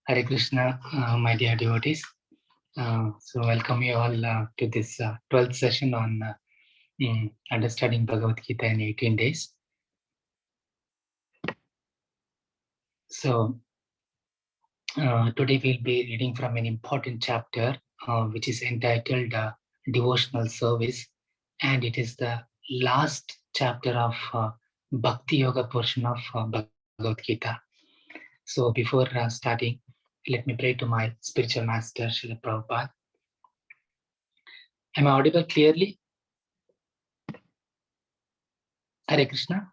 Hare Krishna, my dear devotees. So welcome you all to this 12th session on understanding Bhagavad Gita in 18 days. So today we'll be reading from an important chapter which is entitled Devotional Service, and it is the last chapter of Bhakti Yoga portion of Bhagavad Gita. So before starting, let me pray to my spiritual master, Srila Prabhupada. Am I audible clearly? Hare Krishna.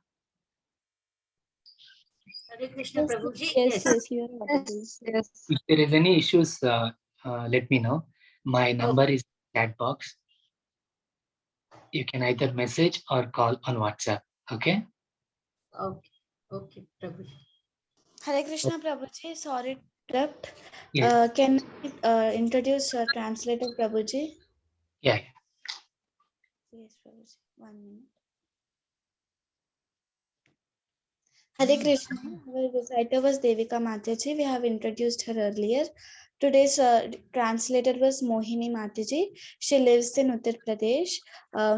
Hare Krishna, Prabhuji. Yes, you are audible. If there is any issues, let me know. My number is chat box. You can either message or call on WhatsApp. Okay. Okay, Prabhuji. Hare Krishna, Prabhuji. Sorry to interrupt. Yes. Can I introduce translator Prabhuji? Yeah. Yes, Prabhuji. 1 minute. Hare Krishna. Our reciter was Devika Mataji. We have introduced her earlier. Today's translator was Mohini Mataji. She lives in Uttar Pradesh.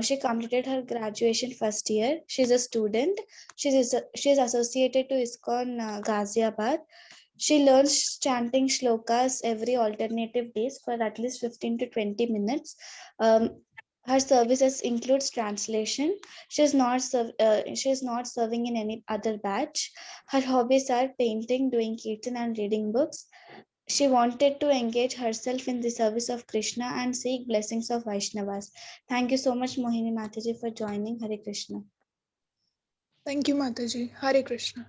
She completed her graduation first year. She's a student. She's associated to ISKCON Ghaziabad. She learns chanting shlokas every alternative days for at least 15 to 20 minutes. Her services includes translation. She is not serving in any other batch. Her hobbies are painting, doing kirtan, and reading books. She wanted to engage herself in the service of Krishna and seek blessings of Vaishnavas. Thank you so much, Mohini Mataji, for joining. Hare Krishna. Thank you, Mataji. Hare Krishna.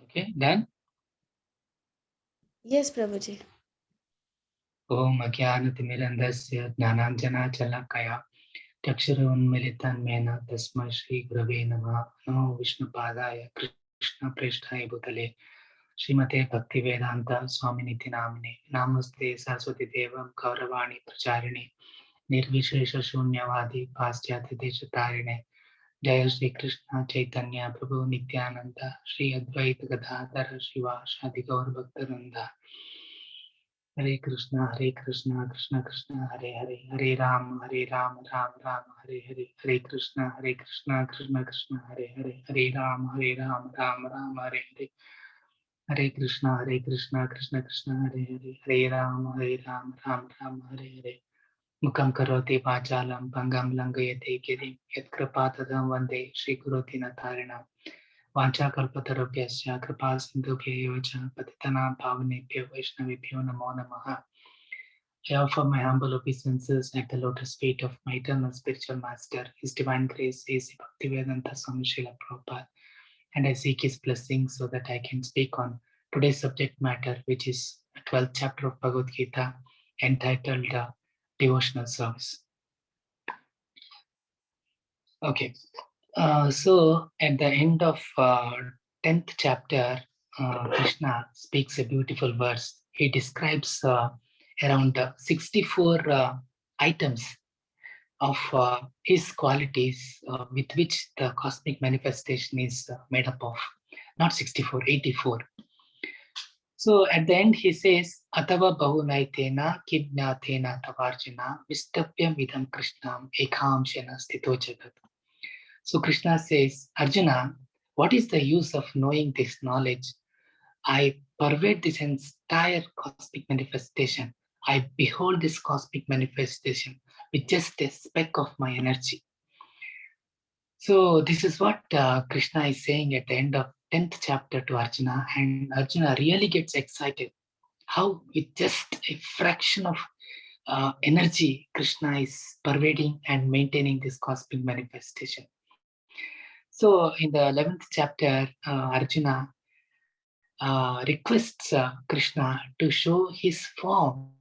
Okay. Done. Yes, Prabhuji. Om Ajnanatimirandasya Jnananjana Chakshurunmilitan Mena Tasmai Shri Gurave Namah Namo Vishnupadaya Krishna Preshthaya Bhutale Srimate Bhaktivedanta Swaminiti Namine Namaste Saraswati Devam Kauravani Pracharine Nirvishesha Shunyavadi Paschati Deshatarine Jaya Shri Krishna Chaitanya Prabhu Nityananda Shri Advaita Gadadhara Shiva Shadi Gaur Bhaktaranda Hare Krishna, Krishna Krishna, Hare Hare, Hare Ram, Ram Ram, Hare Hare, Hare Krishna, Krishna Krishna, Hare Hare, Hare Ram, Ram Ram, Hare Hare, Hare Krishna, Krishna Krishna, Hare Hare, Hare Ram, Ram Ram, Hare Hare. Mukam karoti vachalam pangam langayate girim yat kripatadam vande Shri Guroti Natarinam. Vancha kalpatarabhyasya kripa sindhubhyeyo cha patitanam pavanebhyo vaishnavibhyo namo namaha. I offer my humble obeisances at the lotus feet of my eternal spiritual master, His Divine Grace, A.C. Bhaktivedanta Swami Srila Prabhupada, and I seek his blessing so that I can speak on today's subject matter, which is the 12th chapter of Bhagavad Gita, entitled Devotional Service. Okay. So at the end of 10th chapter, Krishna speaks a beautiful verse. He describes around 64 items of his qualities with which the cosmic manifestation is made up of. Not 64, 84. So at the end he says, Atava bahunaitena kibnatena tavarjana vistapyam idam krishnam ekamshena stito jagat. So Krishna says, Arjuna, what is the use of knowing this knowledge? I pervade this entire cosmic manifestation. I behold this cosmic manifestation with just a speck of my energy. So this is what Krishna is saying at the end of 10th chapter to Arjuna, and Arjuna really gets excited. How with just a fraction of energy, Krishna is pervading and maintaining this cosmic manifestation. So in the 11th chapter, Arjuna requests Krishna to show his form,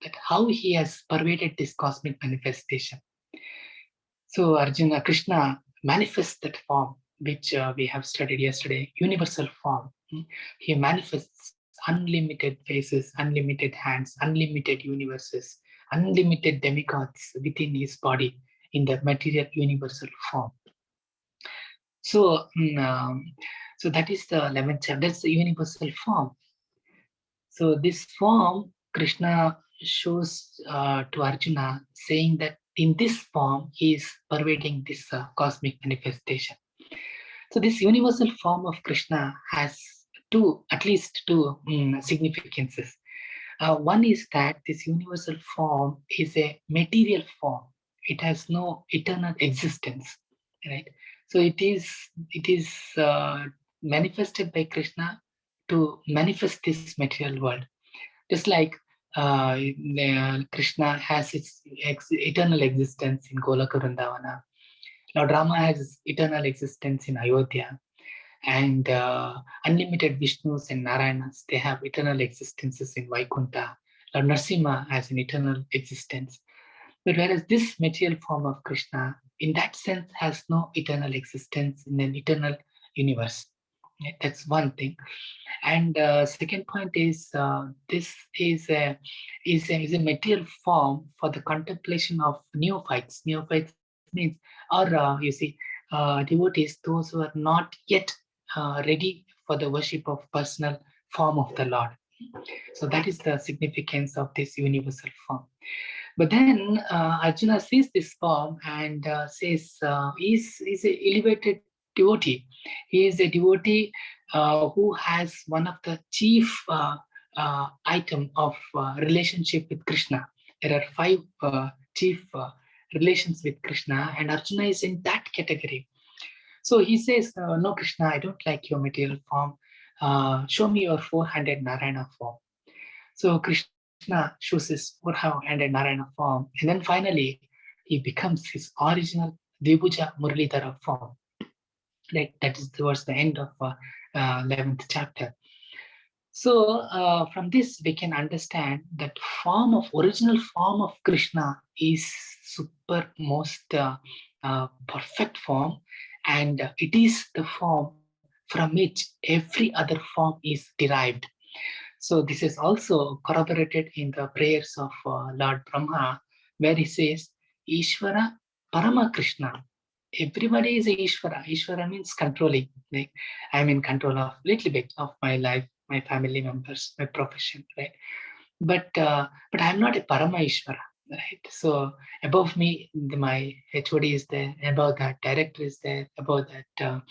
that how he has pervaded this cosmic manifestation. So Krishna manifests that form, which we have studied yesterday, universal form. He manifests unlimited faces, unlimited hands, unlimited universes, unlimited demigods within his body in the material universal form. So, so that is the 11th chapter. That's the universal form. So this form, Krishna shows to Arjuna, saying that in this form, he is pervading this cosmic manifestation. So this universal form of Krishna has at least two significances. One is that this universal form is a material form. It has no eternal existence, right? So it is manifested by Krishna to manifest this material world. Just like Krishna has its eternal existence in Golaka Vrindavana. Lord Rama has its eternal existence in Ayodhya, and unlimited Vishnus and Narayanas, they have eternal existences in Vaikunta. Lord Narasimha has an eternal existence. But whereas this material form of Krishna, in that sense, has no eternal existence in an eternal universe. Right? That's one thing. And second point is this is a material form for the contemplation of neophytes. Neophytes means, or you see, devotees, those who are not yet ready for the worship of personal form of the Lord. So that is the significance of this universal form. But then Arjuna sees this form and says he's an elevated devotee. He is a devotee who has one of the chief item of relationship with Krishna. There are five chief relations with Krishna, and Arjuna is in that category. So he says, "No, Krishna, I don't like your material form. Show me your four-handed Narayana form." So Krishna shows his four-handed Narayana form, and then finally he becomes his original Dvibhuja Muralidhara form. Like that is towards the end of 11th chapter. So from this we can understand that original form of Krishna is super most perfect form, and it is the form from which every other form is derived. So this is also corroborated in the prayers of Lord Brahma, where he says, Ishvara Parama Krishna. Everybody is a Ishvara. Ishvara means controlling. Like I'm in control of little bit of my life, my family members, my profession, right? But I'm not a Parama Ishvara, right? So above me, my HOD is there. Above that, director is there. Above that,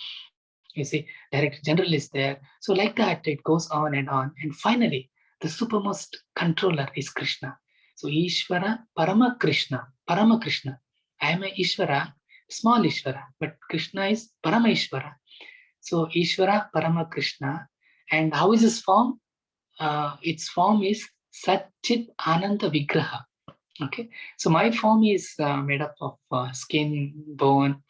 you see, director general is there. So like that, it goes on and on. And finally, the supermost controller is Krishna. So Ishvara, Parama Krishna. I am a Ishvara, small Ishvara, but Krishna is Parama Ishvara. So Ishvara, Parama Krishna. And how is his form? Its form is Satchit Ananda Vigraha. Okay, so my form is made up of skin, bone,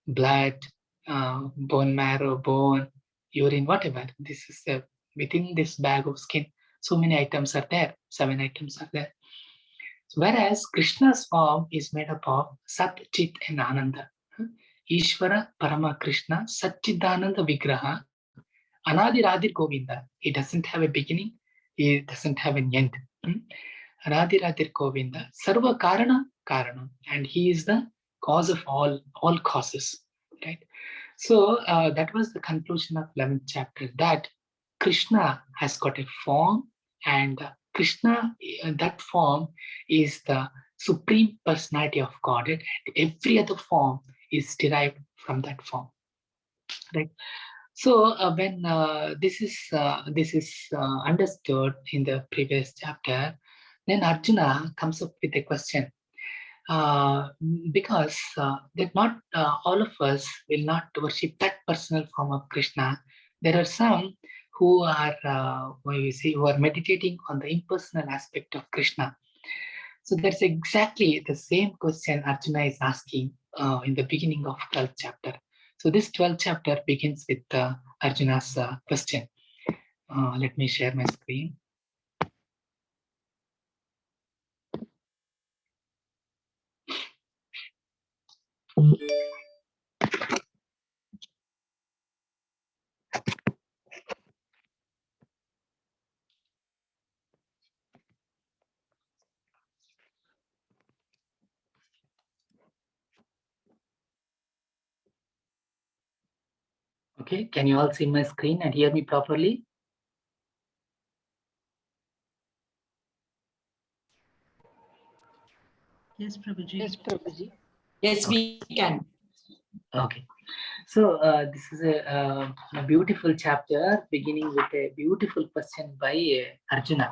blood, bone marrow, bone, urine, whatever. This is within this bag of skin. So many items are there. 7 items are there. So whereas Krishna's form is made up of Sat, Chit, and Ananda. Ishvara, Parama Krishna, Satchidananda Vigraha, Anadi Radhir Govinda. He doesn't have a beginning. He doesn't have an end. Anadi Radhir Govinda, Sarva Karana Karanam, and he is the cause of all causes. Right. So that was the conclusion of 11th chapter. That Krishna has got a form, and Krishna, that form is the supreme personality of Godhead, and every other form is derived from that form. Right. So when this is understood in the previous chapter, then Arjuna comes up with a question, because that not all of us will not worship that personal form of Krishna. There are some who are who are meditating on the impersonal aspect of Krishna. So that's exactly the same question Arjuna is asking in the beginning of 12th chapter. So this 12th chapter begins with Arjuna's question. Let me share my screen. Okay, can you all see my screen and hear me properly? Yes, Prabhuji. Yes, Prabhuji. Yes, we can. Okay, so this is a beautiful chapter beginning with a beautiful question by Arjuna.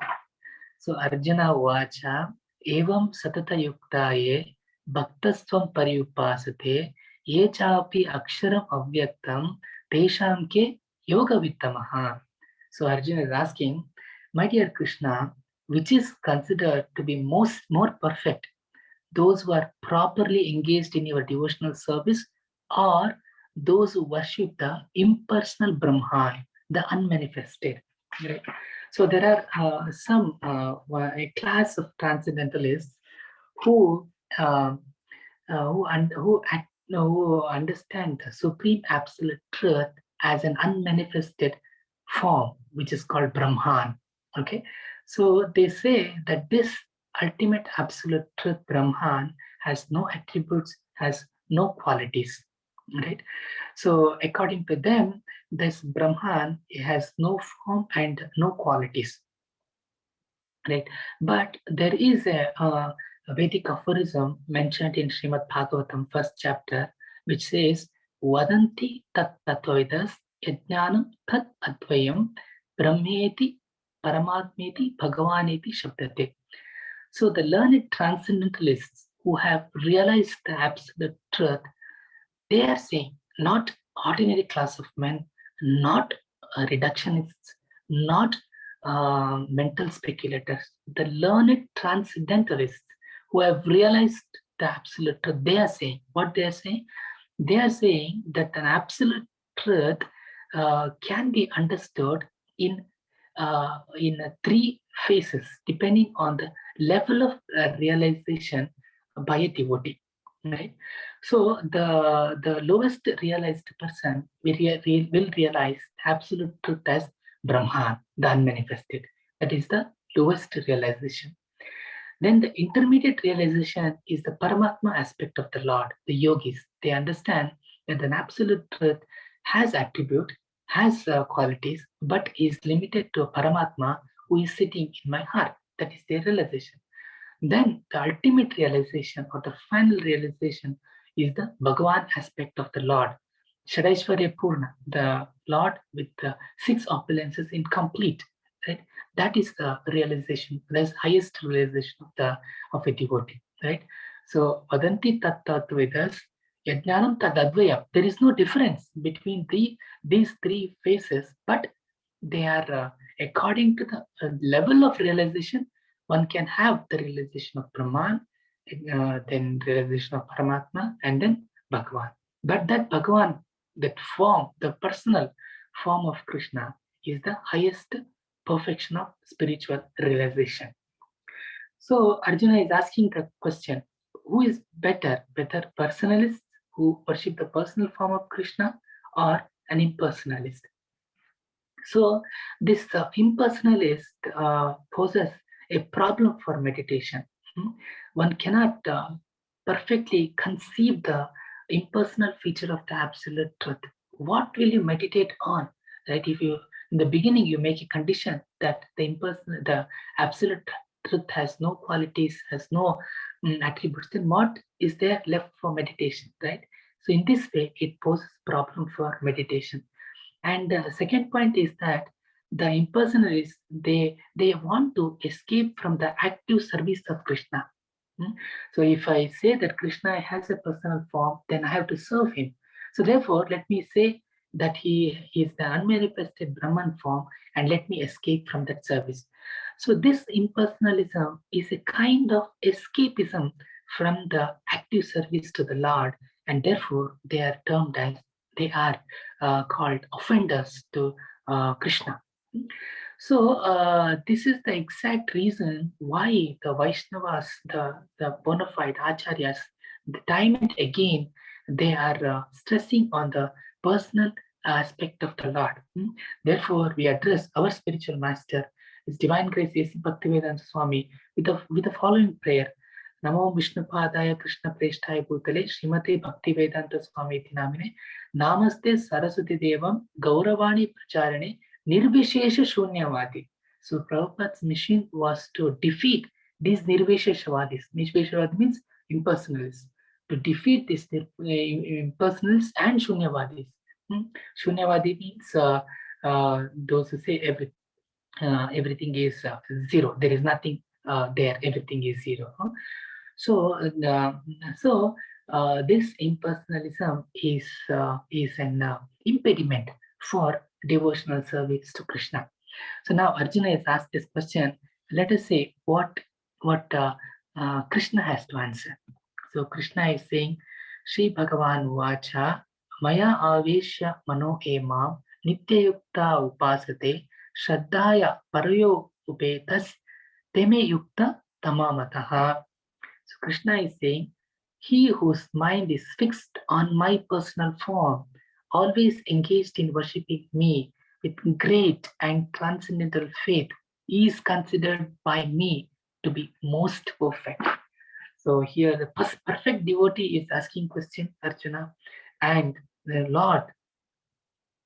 So Arjuna Vacha Evam Satata Yuktaye Bhaktasvam Pariupasate Ye Chapi Aksharam Avyaktam Tesham Ke Yoga Vittamaha. So Arjuna is asking, my dear Krishna, which is considered to be more perfect, those who are properly engaged in your devotional service, or those who worship the impersonal Brahman, the unmanifested. Right? So there are a class of transcendentalists who uh, who understand the supreme absolute truth as an unmanifested form, which is called Brahman. Okay, so they say that this ultimate absolute truth, Brahman, has no attributes, has no qualities. Right. So according to them, this Brahman has no form and no qualities. Right. But there is a Vedic aphorism mentioned in Srimad Bhagavatam, first chapter, which says, Vadanti tat tatvoidas yajnanam tat advayam brahmeti paramatmeti bhagavaneti shabdate. So the learned transcendentalists who have realized the absolute truth, they are saying, not ordinary class of men, not reductionists, not mental speculators, the learned transcendentalists who have realized the absolute truth. They are saying, what they are saying? They are saying that an absolute truth can be understood in three phases, depending on the level of realization by a devotee. Right. So the lowest realized person will realize absolute truth as Brahman, the unmanifested. That is the lowest realization. Then the intermediate realization is the Paramatma aspect of the Lord, the yogis. They understand that an absolute truth has attribute, has qualities, but is limited to a Paramatma who is sitting in my heart. That is their realization. Then the ultimate realization or the final realization is the Bhagavan aspect of the Lord. Shadaishwarya Purna, the Lord with the six opulences incomplete. Right? That is the realization, that's highest realization of a devotee. Right? So Vadanti tat Vedas, Yajnanam tad Advayam. There is no difference between these three phases, but they are according to the level of realization. One can have the realization of Brahman, then realization of Paramatma, and then Bhagavan. But that Bhagavan, that form, the personal form of Krishna, is the highest perfection of spiritual realization. So Arjuna is asking the question, who is better personalists who worship the personal form of Krishna, or an impersonalist? So this impersonalist poses a problem for meditation. One cannot perfectly conceive the impersonal feature of the absolute truth. What will you meditate on? Right? If you in the beginning you make a condition that the absolute truth has no qualities, has no attributes, then what is there left for meditation? Right? So in this way, it poses problem for meditation. And the second point is that the impersonalists, they want to escape from the active service of Krishna. So if I say that Krishna has a personal form, then I have to serve him. So therefore, let me say that he is the unmanifested Brahman form, and let me escape from that service. So this impersonalism is a kind of escapism from the active service to the Lord, and therefore they are termed as, they are called offenders to Krishna. So this is the exact reason why the Vaishnavas, the bona fide acharyas, the time and again, they are stressing on the personal aspect of the Lord. Therefore, we address our spiritual master, His Divine Grace A.C. Bhaktivedanta Swami, with the following prayer. Namo Vishnupadaya Krishna Preshthaya Bhutale Srimate Bhakti Vedanta Swami Namine Namaste Saraswati Devam Gauravani Pracharane Nirvishesha Shunyavadi. So Prabhupada's mission was to defeat these Nirvisheshavadis. Nirvisheshavadi means impersonalists. To defeat these impersonalists and Shunyavadis. Shunyavadi means those who say everything is zero. There is nothing there. Everything is zero. So this impersonalism is an impediment for devotional service to Krishna. So now Arjuna is asked this question. Let us say what Krishna has to answer. So Krishna is saying, Shri Bhagavan Vacha Maya Aveshya Mano Emam Nityayukta Upasate Shraddhaya Parayo Upetas Teme Yukta Tamamataha. So Krishna is saying, he whose mind is fixed on my personal form, always engaged in worshipping me with great and transcendental faith, is considered by me to be most perfect. So here the perfect devotee is asking question, Arjuna, and the Lord,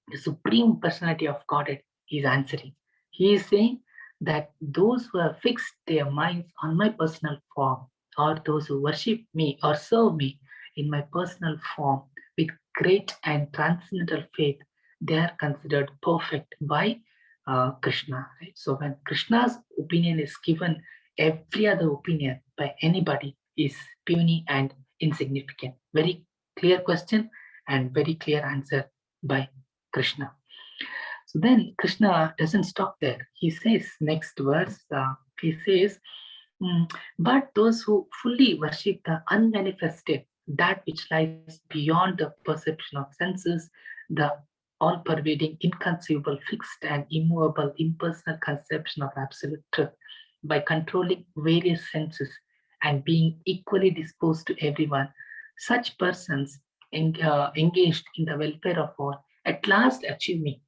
the Supreme Personality of Godhead, is answering. He is saying that those who have fixed their minds on my personal form, or those who worship me or serve me in my personal form with great and transcendental faith, they are considered perfect by Krishna. Right? So when Krishna's opinion is given, every other opinion by anybody is puny and insignificant. Very clear question and very clear answer by Krishna. So then Krishna doesn't stop there. He says, next verse, he says, but those who fully worship the unmanifested, that which lies beyond the perception of senses, the all-pervading, inconceivable, fixed and immovable, impersonal conception of absolute truth, by controlling various senses and being equally disposed to everyone, such persons engaged in the welfare of all at last achieve me.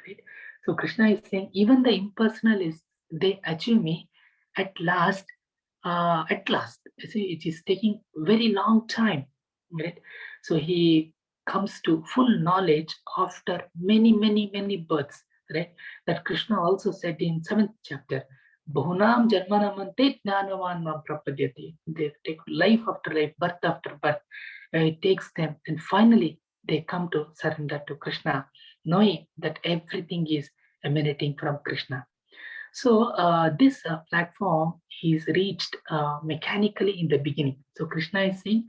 Right? So Krishna is saying, even the impersonalists, they achieve me at last. You see, it is taking very long time. Right? So he comes to full knowledge after many births. Right? That Krishna also said in 7th chapter, Bahunam Janmanamante Jnanavan Mam Prapadyati. They take life after life, birth after birth. It takes them, and finally they come to surrender to Krishna, knowing that everything is emanating from Krishna. So this platform is reached mechanically in the beginning. So Krishna is saying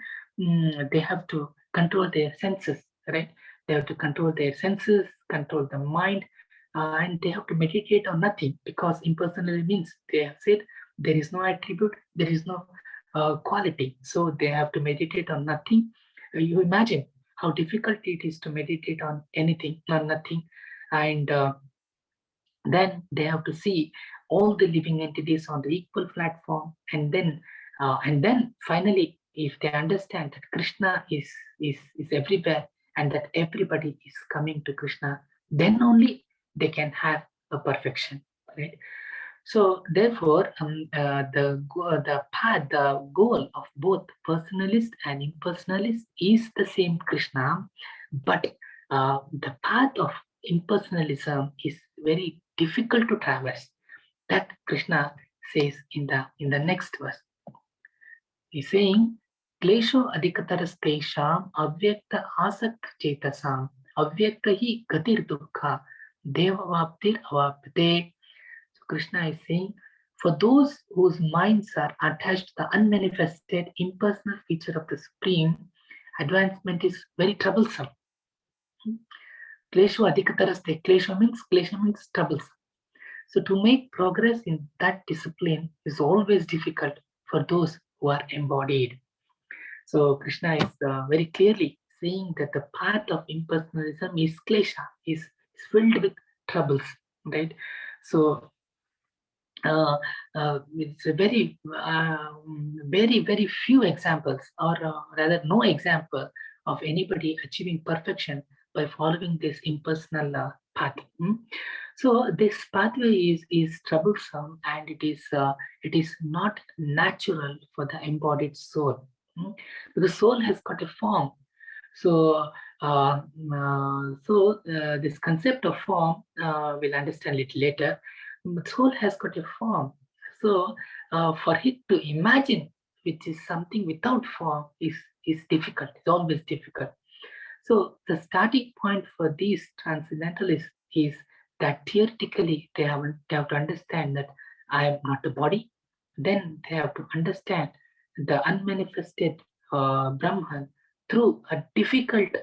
they have to control their senses, right? They have to control their senses, control the mind, and they have to meditate on nothing, because impersonal means they have said there is no attribute, there is no quality. So they have to meditate on nothing. You imagine how difficult it is to meditate on anything, on nothing, and then they have to see all the living entities on the equal platform, and then finally, if they understand that Krishna is everywhere and that everybody is coming to Krishna, then only they can have a perfection, right? So therefore, the path, the goal of both personalist and impersonalist is the same Krishna, but the path of impersonalism is very difficult to traverse. That Krishna says in the next verse. He's saying, Klesho adhikataras tesham avyakta asak chetasam avyakta hi gatir dukha devavaptir avapte. So Krishna is saying, for those whose minds are attached to the unmanifested impersonal feature of the Supreme, advancement is very troublesome. Klesho adhikataraste. Klesho means troublesome. So to make progress in that discipline is always difficult for those who are embodied. So Krishna is very clearly saying that the path of impersonalism is klesha, is filled with troubles, right? So it's a very few examples, or rather no example of anybody achieving perfection by following this impersonal path. So this pathway is troublesome, and it is not natural for the embodied soul. The soul has got a form. So this concept of form we'll understand it later. But soul has got a form. So for it to imagine, which is something without form, is difficult. It's always difficult. So the starting point for these transcendentalists is that theoretically they have to understand that I am not a body. Then they have to understand the unmanifested Brahman through a difficult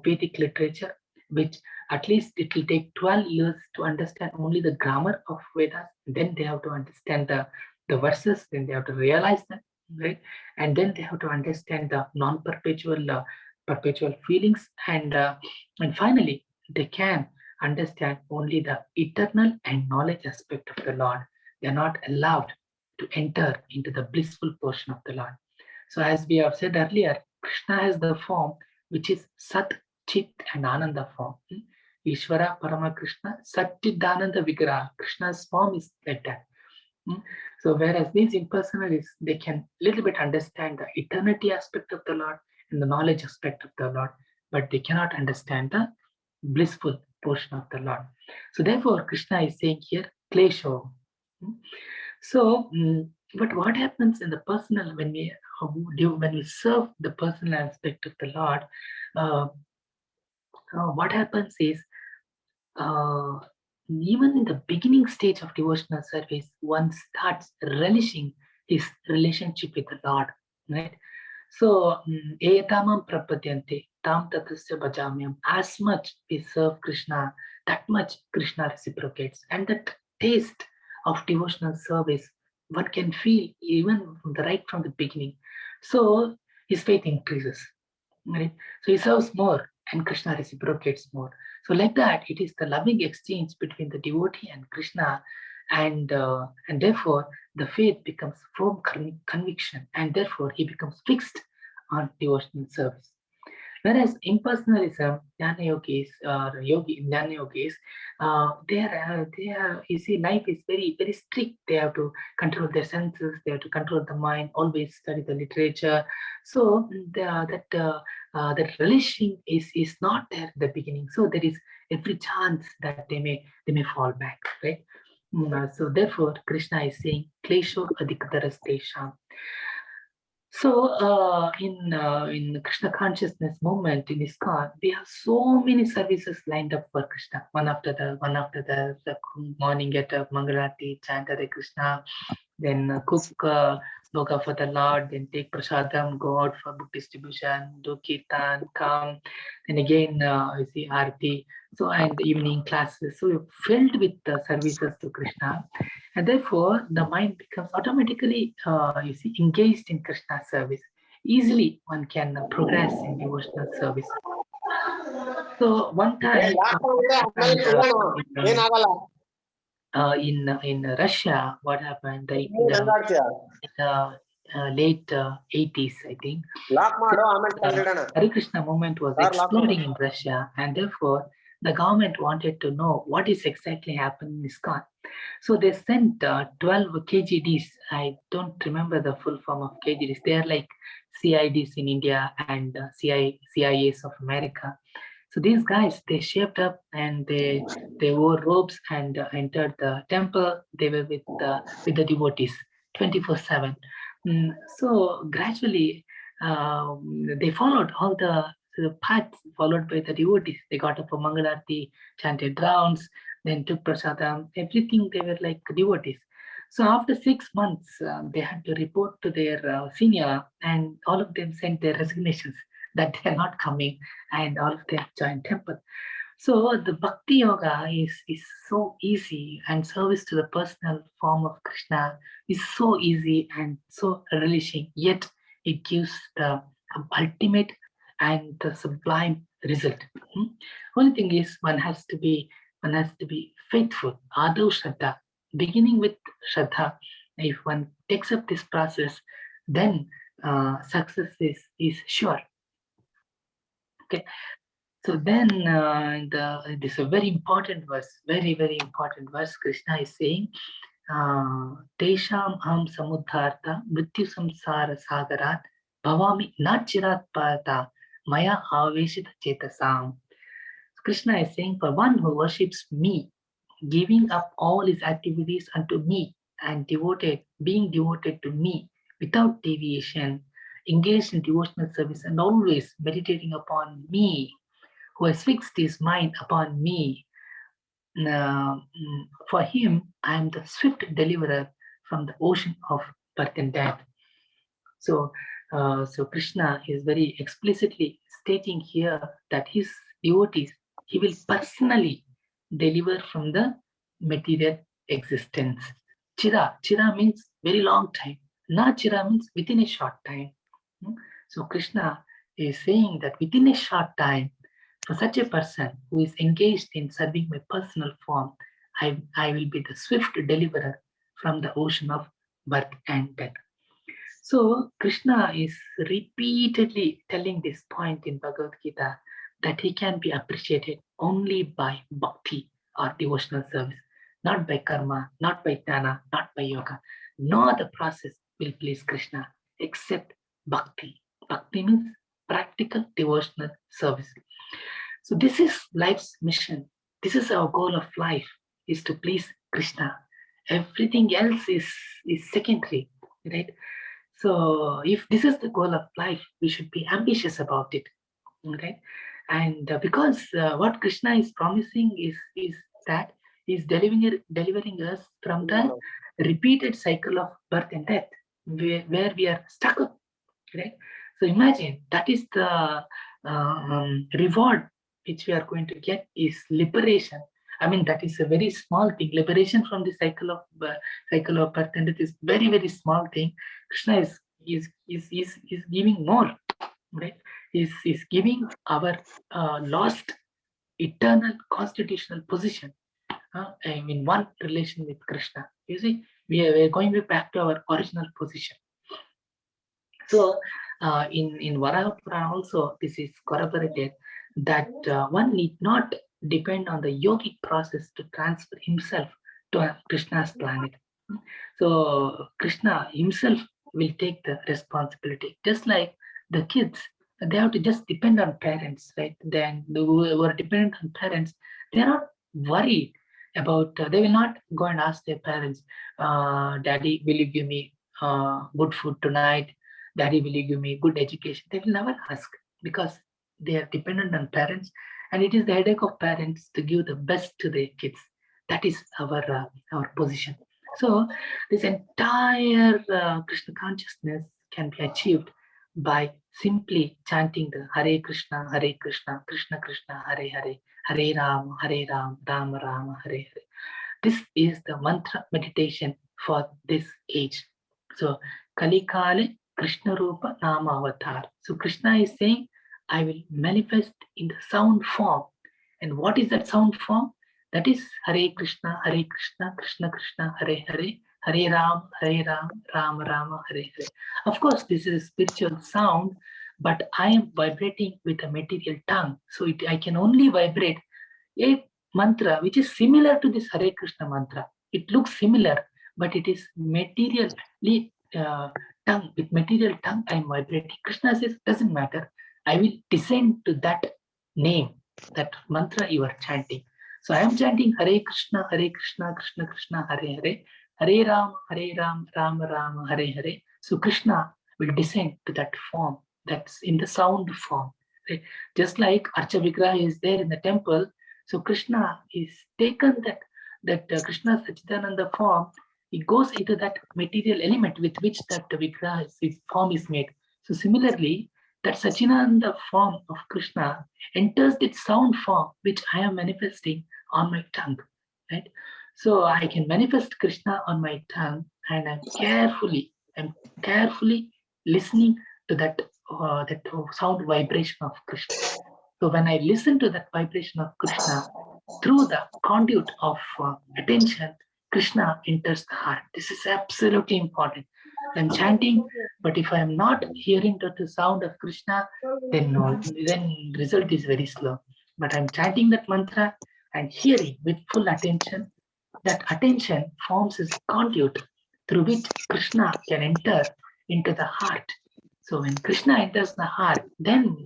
Vedic literature, which at least it will take 12 years to understand only the grammar of Vedas. Then they have to understand the verses, then they have to realize that, right? And then they have to understand the non-perpetual perpetual feelings, and finally they can understand only the eternal and knowledge aspect of the Lord. They are not allowed to enter into the blissful portion of the Lord. So as we have said earlier, Krishna has the form which is Sat, Chit and Ananda form. Ishvara Parama Krishna, Sat Chit Ananda Vigraha. Krishna's form is like that. So whereas these impersonalists, they can little bit understand the eternity aspect of the Lord and the knowledge aspect of the Lord, but they cannot understand the blissful portion of the Lord. So therefore, Krishna is saying here, Klesho. So, but what happens in the personal when we serve the personal aspect of the Lord? What happens is, even in the beginning stage of devotional service, one starts relishing his relationship with the Lord, right? So, etamam prapadyante tam tatasya bhajamyam. As much we serve Krishna, that much Krishna reciprocates. And that taste of devotional service, one can feel even right from the beginning. So, his faith increases, right? So, he serves more and Krishna reciprocates more. So, like that, it is the loving exchange between the devotee and Krishna, and therefore the faith becomes firm conviction, and therefore he becomes fixed on devotional service. Whereas impersonalism, Jnana Yogis or Jnana Yogis, you see, life is very, very strict. They have to control their senses, they have to control the mind, always study the literature. So that relishing is not there at the beginning. So there is every chance that they may fall back, right? So therefore, Krishna is saying, Klesho adhikataras tesham. So in Krishna consciousness movement in ISKCON, we have so many services lined up for Krishna. One after the morning get up, Mangalati, chant Hare Krishna, then cook Bhoga for the Lord, then take prasadam, go out for book distribution, do kirtan, come, then again you see Arti. So and evening classes. So you're filled with the services to Krishna. And therefore, the mind becomes automatically, engaged in Krishna service. Easily, one can progress in devotional service. So one time, in Russia, what happened? In the late 80s, I think. Hare Krishna movement was exploding in Russia, and therefore the government wanted to know what is exactly happening in ISKCON. So they sent 12 KGDs. I don't remember the full form of KGDs. They are like CIDs in India and CIAs of America. So these guys, they shaped up and they wore robes and entered the temple. They were with the devotees 24/7. So gradually, they followed all the paths followed by the devotees. They got up for Mangalarti, chanted rounds, then took prasadam, everything. They were like devotees. So after 6 months, they had to report to their senior, and all of them sent their resignations that they are not coming, and all of them joined temple. So the bhakti yoga is so easy, and service to the personal form of Krishna is so easy and so relishing, yet it gives the ultimate and the sublime result. Only thing is one has to be faithful. Adu Shraddha. Beginning with Shraddha, if one takes up this process, then success is sure. Okay. So then this is a very important verse, very, very important verse. Krishna is saying, Tesham ham samudharta mrityu samsara sagarat bhavami nachirat parta maya aveshita chetasam. Krishna is saying, for one who worships me, giving up all his activities unto me and being devoted to me without deviation, engaged in devotional service and always meditating upon me, who has fixed his mind upon me, for him, I am the swift deliverer from the ocean of birth and death. So, so Krishna is very explicitly stating here that his devotees, he will personally deliver from the material existence. Chira means very long time. Na chira means within a short time. So Krishna is saying that within a short time, for such a person who is engaged in serving my personal form, I will be the swift deliverer from the ocean of birth and death. So Krishna is repeatedly telling this point in Bhagavad Gita that he can be appreciated only by bhakti or devotional service, not by karma, not by jnana, not by yoga. No other process will please Krishna except bhakti. Bhakti means practical devotional service. So this is life's mission. This is our goal of life, is to please Krishna. Everything else is secondary, right? So if this is the goal of life, we should be ambitious about it, right? And because what Krishna is promising is that he's delivering us from the repeated cycle of birth and death, where we are stuck up, right? So imagine that is the reward which we are going to get is liberation. I mean, that is a very small thing. Liberation from the cycle of birth and death is very, very small thing. Krishna is giving more, right? Is giving our lost eternal constitutional position. I mean, one relation with Krishna. You see, we are going back to our original position. So in Varaha Purana also, this is corroborated that one need not depend on the yogic process to transfer himself to Krishna's planet. So Krishna himself will take the responsibility, just like the kids. They have to just depend on parents, right? Then who are dependent on parents, they are not worried about. They will not go and ask their parents, "Daddy, will you give me good food tonight? Daddy, will you give me good education?" They will never ask because they are dependent on parents, and it is the headache of parents to give the best to their kids. That is our position. So this entire Krishna consciousness can be achieved by simply chanting the Hare Krishna, Krishna Krishna, Hare Hare, Hare Rama, Rama Rama, Hare Hare. This is the mantra meditation for this age. So Kali Kale Krishna Rupa Nama Avatar. So Krishna is saying, I will manifest in the sound form. And what is that sound form? That is Hare Krishna, Krishna Krishna, Hare Hare, Hare Ram, Rama Rama, Hare Hare. Of course, this is a spiritual sound, but I am vibrating with a material tongue. So I can only vibrate a mantra which is similar to this Hare Krishna mantra. It looks similar, but it is materially tongue. With material tongue, I am vibrating. Krishna says, doesn't matter. I will descend to that name, that mantra you are chanting. So I am chanting Hare Krishna, Krishna Krishna, Hare Hare, Hare Ram, Rama Rama, Hare Hare. So Krishna will descend to that form, that's in the sound form. Right? Just like Archa Vigraha is there in the temple, so Krishna is taken that Krishna's Sachidananda form, it goes into that material element with which that Vigraha, his form is made. So similarly, that Sachidananda form of Krishna enters its sound form, which I am manifesting on my tongue, right? So I can manifest Krishna on my tongue, and I'm carefully listening to that sound vibration of Krishna. So when I listen to that vibration of Krishna through the conduit of attention, Krishna enters the heart. This is absolutely important. I'm chanting, but if I am not hearing the sound of Krishna, then result is very slow. but I'm chanting that mantra and hearing with full attention. That attention forms a conduit through which Krishna can enter into the heart. So when Krishna enters the heart, then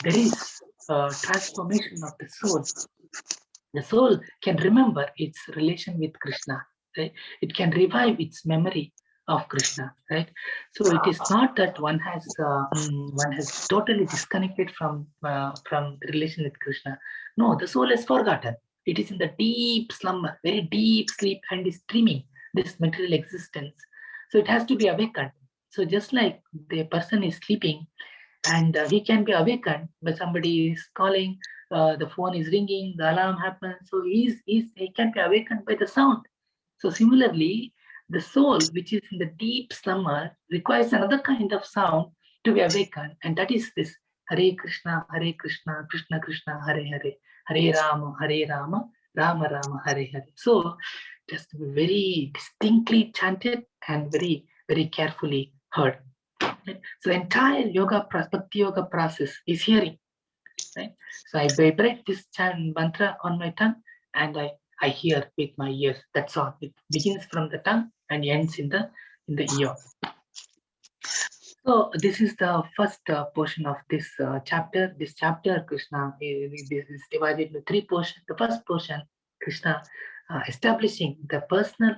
there is a transformation of the soul. The soul can remember its relation with Krishna, right? It can revive its memory of Krishna, right? So it is not that one has totally disconnected from the relation with Krishna. No, the soul is forgotten. It is in the deep slumber, very deep sleep, and is dreaming this material existence. So it has to be awakened. So just like the person is sleeping, and he can be awakened by somebody is calling, the phone is ringing, the alarm happens, so he can be awakened by the sound. So similarly, the soul which is in the deep slumber requires another kind of sound to be awakened, and that is this Hare Krishna, Krishna Krishna, Hare Hare, Hare Rama, Rama Rama, Hare Hare. So just to be very distinctly chanted and very, very carefully heard. Right? So entire bhakti yoga process is hearing. Right? So I vibrate this chant mantra on my tongue, and I hear with my ears. That's all. It begins from the tongue and ends in the ear. So this is the first portion of this chapter. This chapter, Krishna is divided into three portions. The first portion, Krishna establishing the personal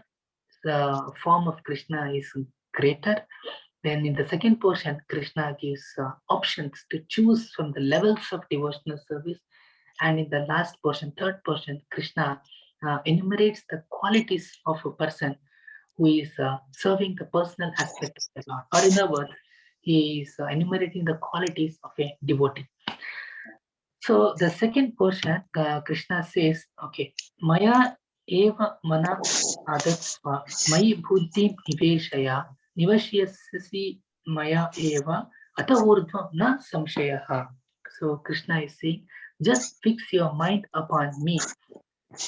form of Krishna is greater. Then in the second portion, Krishna gives options to choose from the levels of devotional service. And in the last portion, third portion, Krishna enumerates the qualities of a person who is serving the personal aspect of the Lord. Or in other words, he is enumerating the qualities of a devotee. So the second portion, Krishna says, okay, Maya eva mana adatsva mai buddhim niveshaya nivashyasasi maya eva atahurdva na samshayaha. So Krishna is saying, just fix your mind upon me,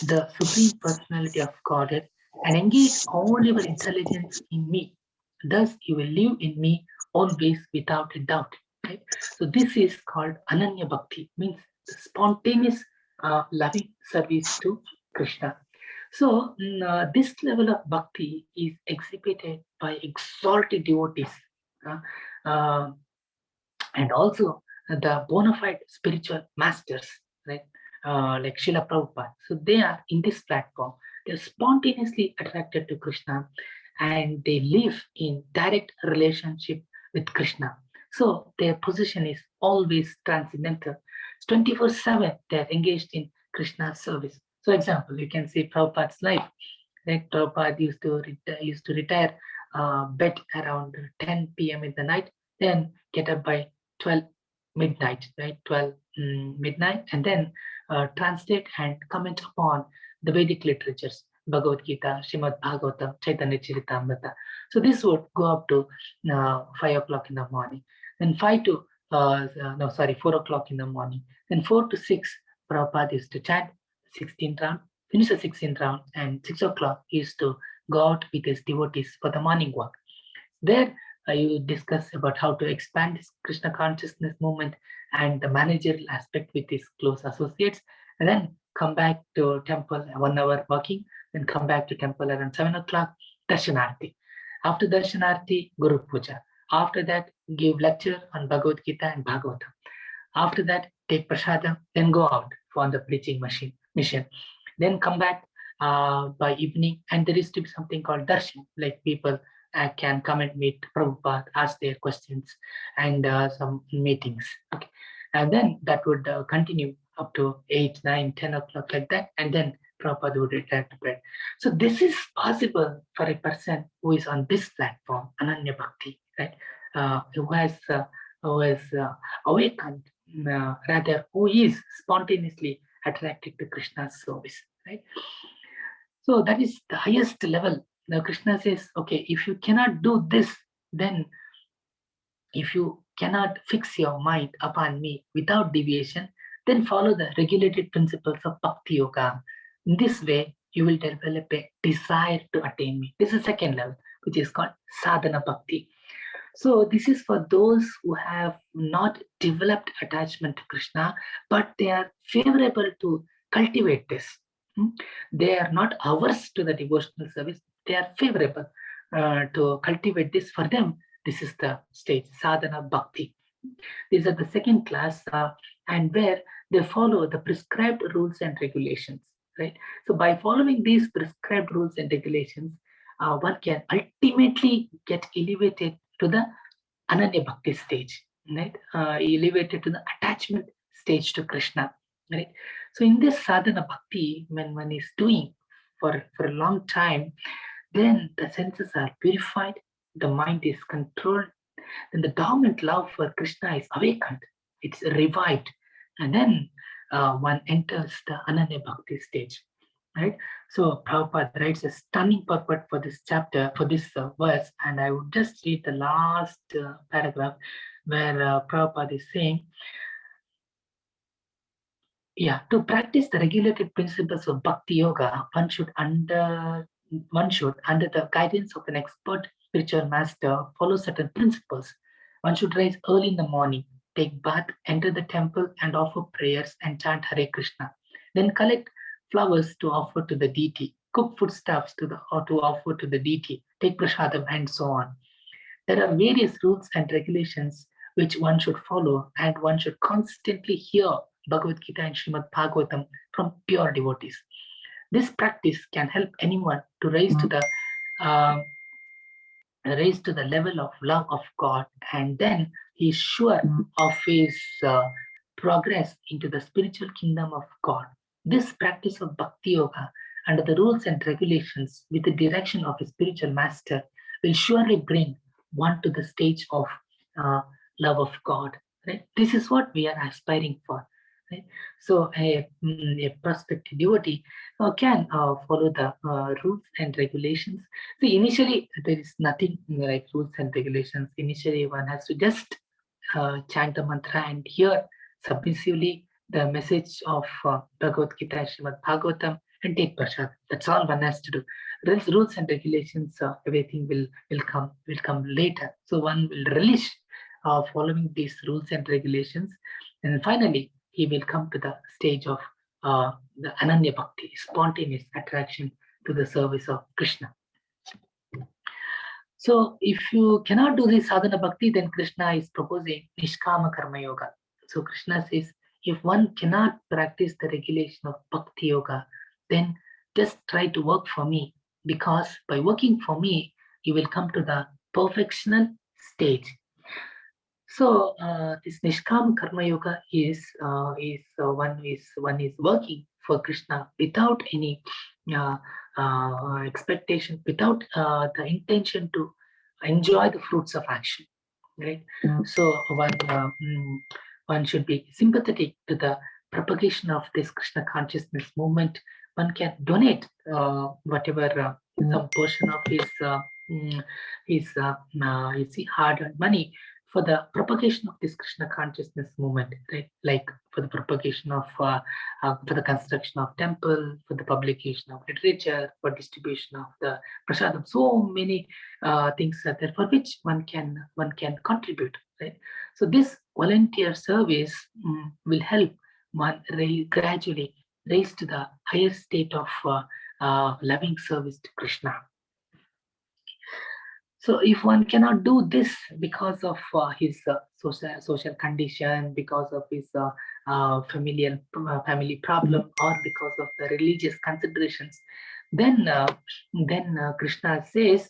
the Supreme Personality of Godhead, and engage all your intelligence in me. Thus you will live in me always without a doubt. Right? So this is called Ananya Bhakti, means the spontaneous loving service to Krishna. So this level of bhakti is exhibited by exalted devotees, uh, uh, and also the bona fide spiritual masters, right? Like Srila Prabhupada. So they are in this platform. They're spontaneously attracted to Krishna, and they live in direct relationship with Krishna. So their position is always transcendental. It's 24/7. They're engaged in Krishna's service. So, example, you can see Prabhupada's life. Right? Prabhupada used to retire bed around 10 p.m. in the night, then get up by 12 midnight, right? 12 midnight, and then translate and comment upon the Vedic literatures, Bhagavad Gita, Srimad Bhagavatam, Chaitanya Charitamrita. So this would go up to 5 o'clock in the morning. Then 4 o'clock in the morning. Then 4 to 6, Prabhupada used to chant 16th round, finish the 16th round, and 6 o'clock he used to go out with his devotees for the morning walk. There you discuss about how to expand his Krishna consciousness movement and the managerial aspect with his close associates, and then come back to temple, 1 hour walking, then come back to temple around 7 o'clock, Darshanarti. After Darshanarti, Guru Puja. After that, give lecture on Bhagavad Gita and Bhagavatam. After that, take prasadam, then go out for the preaching mission. Then come back by evening, and there is to be something called darshan, like people can come and meet Prabhupada, ask their questions, and some meetings. Okay. And then that would continue up to 8, 9, 10 o'clock like that, and then Prabhupada would return to bed. So this is possible for a person who is on this platform, Ananya Bhakti, right? Who has awakened, rather who is spontaneously attracted to Krishna's service, right? So that is the highest level. Now Krishna says, okay, if you cannot do this, then if you cannot fix your mind upon me without deviation, then follow the regulated principles of Bhakti Yoga. In this way, you will develop a desire to attain me. This is the second level, which is called Sadhana Bhakti. So this is for those who have not developed attachment to Krishna, but they are favorable to cultivate this. They are not averse to the devotional service. They are favorable to cultivate this. For them, this is the stage, sadhana bhakti. These are the second class, and where they follow the prescribed rules and regulations, right? So by following these prescribed rules and regulations, one can ultimately get elevated to the Ananya Bhakti stage, right? Elevated to the attachment stage to Krishna, right? So in this sadhana bhakti, when one is doing for a long time, then the senses are purified, the mind is controlled, then the dormant love for Krishna is awakened, it's revived, and then one enters the Ananya Bhakti stage, right? So Prabhupada writes a stunning purport for this chapter, for this verse, and I would just read the last paragraph where Prabhupada is saying, to practice the regulated principles of Bhakti Yoga, one should, under the guidance of an expert spiritual master, follow certain principles. One should rise early in the morning, take bath, enter the temple, and offer prayers and chant Hare Krishna. Then collect flowers to offer to the deity, cook foodstuffs to offer to the deity, take prasadam, and so on. There are various rules and regulations which one should follow, and one should constantly hear Bhagavad Gita and Srimad Bhagavatam from pure devotees. This practice can help anyone to raise to the level of love of God, and then he is sure of his progress into the spiritual kingdom of God. This practice of Bhakti Yoga under the rules and regulations with the direction of a spiritual master will surely bring one to the stage of love of God. Right? This is what we are aspiring for. Right? So a prospective devotee can follow the rules and regulations. See, initially there is nothing like rules and regulations. Initially one has to just chant the mantra and hear submissively the message of Bhagavad Gita, Srimad Bhagavatam, and take prasad. That's all one has to do. Rules and regulations, everything will come later. So one will relish following these rules and regulations, and finally he will come to the stage of the Ananya Bhakti, spontaneous attraction to the service of Krishna. So if you cannot do this sadhana bhakti, then Krishna is proposing Nishkama Karma Yoga. So Krishna says, if one cannot practice the regulation of Bhakti Yoga, then just try to work for me, because by working for me, you will come to the perfectional stage. So this Nishkama Karma Yoga is one is working for Krishna without any expectation, without the intention to enjoy the fruits of action, right? So one should be sympathetic to the propagation of this Krishna consciousness movement. One can donate whatever some portion of his hard-earned money for the propagation of this Krishna consciousness movement, right? Like for the propagation of, for the construction of temple, for the publication of literature, for distribution of the prasadam. So many things are there for which one can contribute, right? So this volunteer service will help one gradually raise to the higher state of loving service to Krishna. So if one cannot do this because of his social condition, because of his family problem, or because of the religious considerations, then Krishna says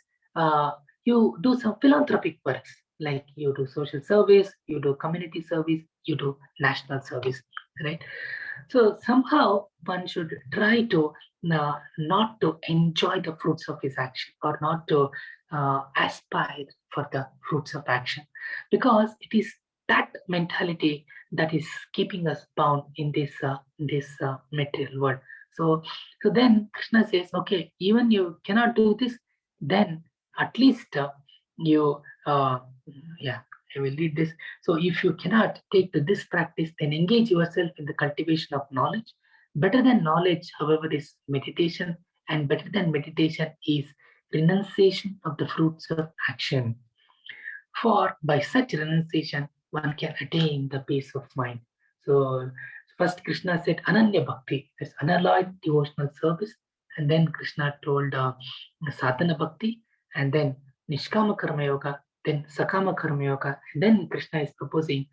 you do some philanthropic works, like you do social service, you do community service, you do national service, right? So somehow one should try to not to enjoy the fruits of his action, or not to aspire for the fruits of action, because it is that mentality that is keeping us bound in this material world. So then Krishna says, okay, even you cannot do this, then at least you I will read this. So if you cannot take to this practice, then engage yourself in the cultivation of knowledge. Better than knowledge, however, is meditation, and better than meditation is renunciation of the fruits of action. For by such renunciation, one can attain the peace of mind. So first Krishna said Ananya Bhakti, that's unalloyed devotional service. And then Krishna told Sadhana Bhakti, and then Nishkama Karma Yoga, then Sakama Karma Yoga. And then Krishna is proposing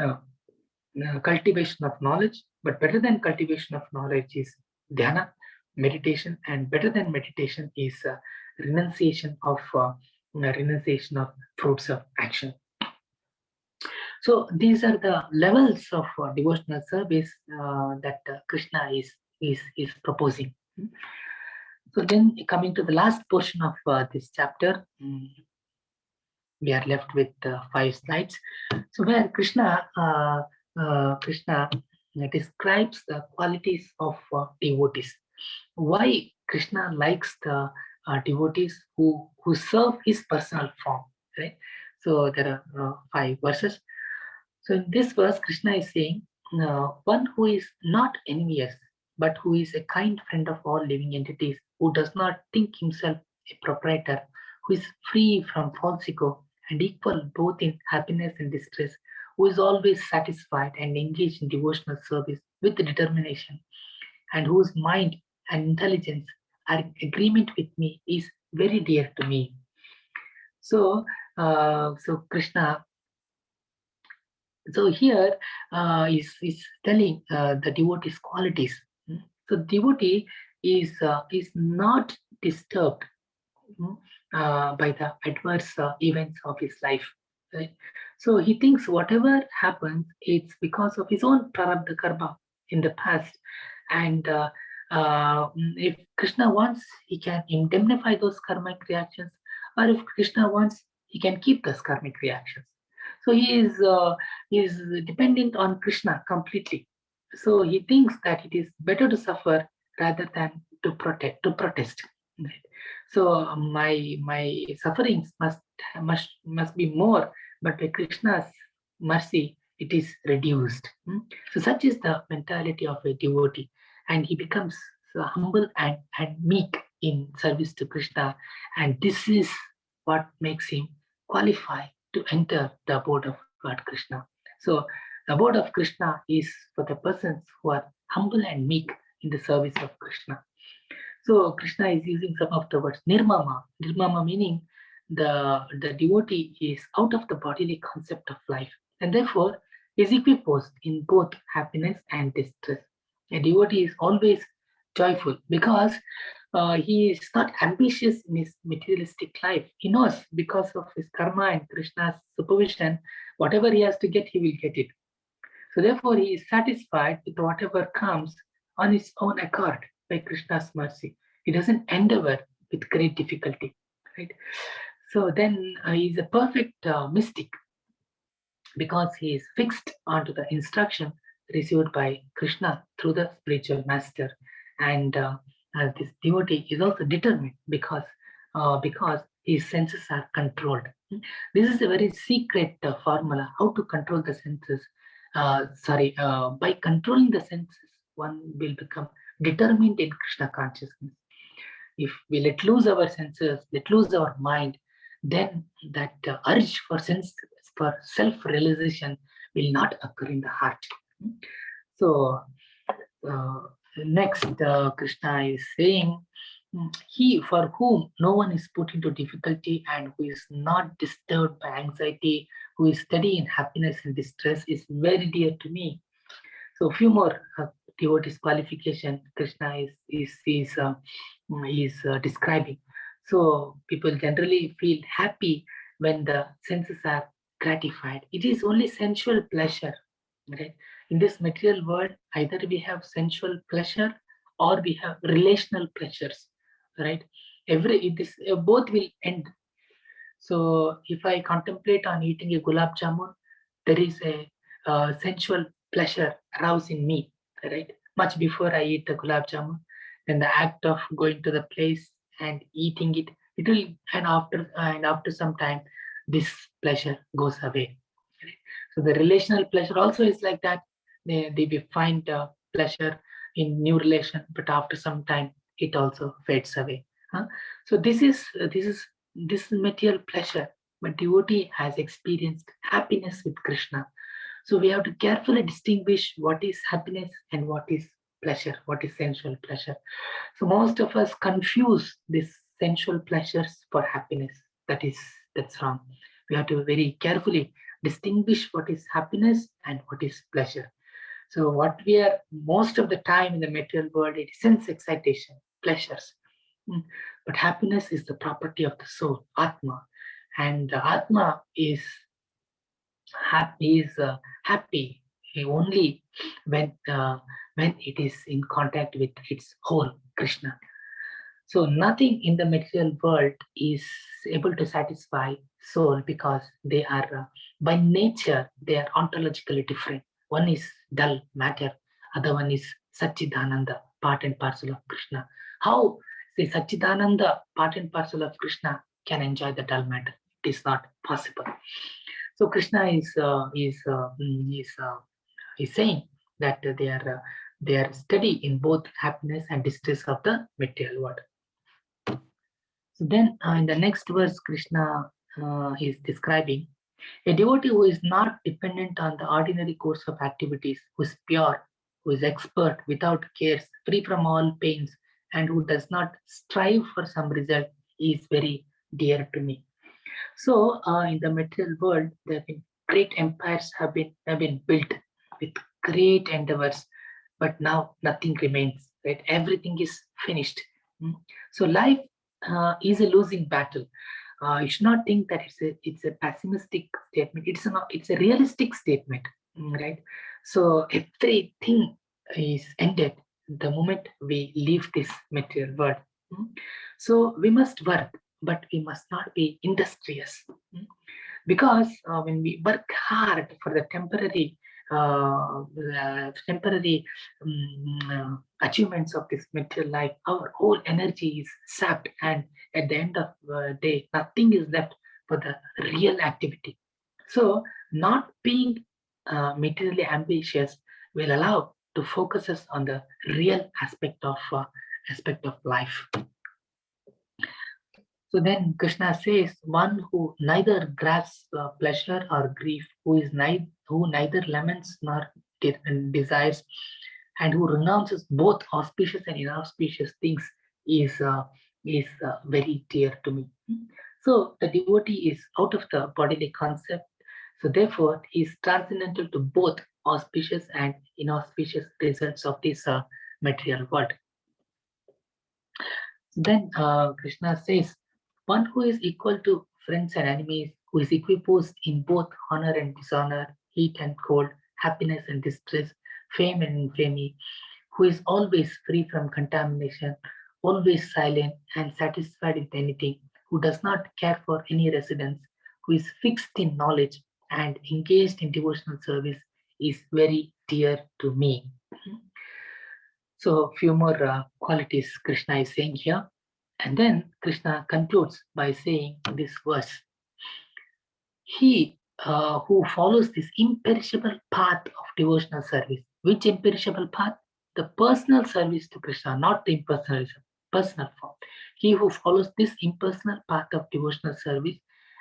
uh, cultivation of knowledge, but better than cultivation of knowledge is dhyana, meditation, and better than meditation is renunciation of fruits of action. So these are the levels of devotional service that Krishna is proposing. So then coming to the last portion of this chapter, we are left with 5 slides. So where Krishna describes the qualities of devotees. Why Krishna likes the devotees who serve his personal form, right? So there are 5 verses. So in this verse, Krishna is saying, one who is not envious, but who is a kind friend of all living entities, who does not think himself a proprietor, who is free from false ego and equal both in happiness and distress, who is always satisfied and engaged in devotional service with determination, and whose mind and intelligence are in agreement with me, is very dear to me. So, Krishna. So here is telling the devotee's qualities. So devotee is not disturbed by the adverse events of his life. Right? So he thinks whatever happens, it's because of his own prarabdha karma in the past. And if Krishna wants, he can indemnify those karmic reactions, or if Krishna wants, he can keep those karmic reactions. So he is dependent on Krishna completely. So he thinks that it is better to suffer rather than to protest. Right? So my sufferings must be more, but by Krishna's mercy, it is reduced. So such is the mentality of a devotee, and he becomes so humble and meek in service to Krishna, and this is what makes him qualify to enter the abode of Lord Krishna. So the abode of Krishna is for the persons who are humble and meek in the service of Krishna. So Krishna is using some of the words nirmama. Nirmama meaning the devotee is out of the bodily concept of life, and therefore is equiposed in both happiness and distress. A devotee is always joyful because he is not ambitious in his materialistic life. He knows because of his karma and Krishna's supervision, whatever he has to get, he will get it. So therefore, he is satisfied with whatever comes on his own accord by Krishna's mercy. He doesn't endeavor with great difficulty, right? So then he is a perfect mystic because he is fixed onto the instruction received by Krishna through the spiritual master. And this devotee is also determined because his senses are controlled. This is a very secret formula, how to control the senses. By controlling the senses, one will become determined in Krishna consciousness. If we let loose our senses, let loose our mind, then that urge for self-realization will not occur in the heart. So next, Krishna is saying, he for whom no one is put into difficulty and who is not disturbed by anxiety, who is steady in happiness and distress, is very dear to me. So a few more devotees qualification Krishna is describing. So people generally feel happy when the senses are gratified. It is only sensual pleasure, right? In this material world, either we have sensual pleasure or we have relational pleasures, right? Both will end. So if I contemplate on eating a gulab jamun, there is a sensual pleasure aroused in me, right? Much before I eat the gulab jamun, then the act of going to the place and eating it, it will, and after some time, this pleasure goes away. Right? So the relational pleasure also is like that. They find pleasure in new relation, but after some time, it also fades away. So this is material pleasure, but devotee has experienced happiness with Krishna. So we have to carefully distinguish what is happiness and what is pleasure, what is sensual pleasure. So most of us confuse these sensual pleasures for happiness. That's wrong. We have to very carefully distinguish what is happiness and what is pleasure. So what we are most of the time in the material world, it is sense excitation, pleasures. But happiness is the property of the soul, Atma. And the Atma is happy only when it is in contact with its whole, Krishna. So nothing in the material world is able to satisfy soul because they are, by nature, they are ontologically different. One is dull matter, other one is Satchidananda, part and parcel of Krishna. How the Satchidananda, part and parcel of Krishna, can enjoy the dull matter? It is not possible. So Krishna is saying that they are steady in both happiness and distress of the material world. So then in the next verse, Krishna is describing a devotee who is not dependent on the ordinary course of activities, who is pure, who is expert, without cares, free from all pains, and who does not strive for some result, is very dear to me. So in the material world, there have been great empires have been built with great endeavors, but now nothing remains. Right, everything is finished. So life is a losing battle. You should not think that it's a pessimistic statement. It's a realistic statement, right? So everything is ended the moment we leave this material world. So we must work, but we must not be industrious, because when we work hard for the temporary achievements of this material life, our whole energy is sapped, and at the end of the day, nothing is left for the real activity. So not being materially ambitious will allow to focus us on the real aspect of life. So then Krishna says, one who neither grasps pleasure or grief, who neither laments nor desires, and who renounces both auspicious and inauspicious things, is very dear to me. So the devotee is out of the bodily concept. So therefore, he is transcendental to both auspicious and inauspicious results of this material world. Then Krishna says, one who is equal to friends and enemies, who is equiposed in both honor and dishonor, heat and cold, happiness and distress, fame and infamy, who is always free from contamination, always silent and satisfied with anything, who does not care for any residence, who is fixed in knowledge and engaged in devotional service, is very dear to me. So few more qualities Krishna is saying here. And then Krishna concludes by saying this verse, he who follows this imperishable path of devotional service. Which imperishable path? The personal service to Krishna, not the impersonalism, personal form. He who follows this impersonal path of devotional service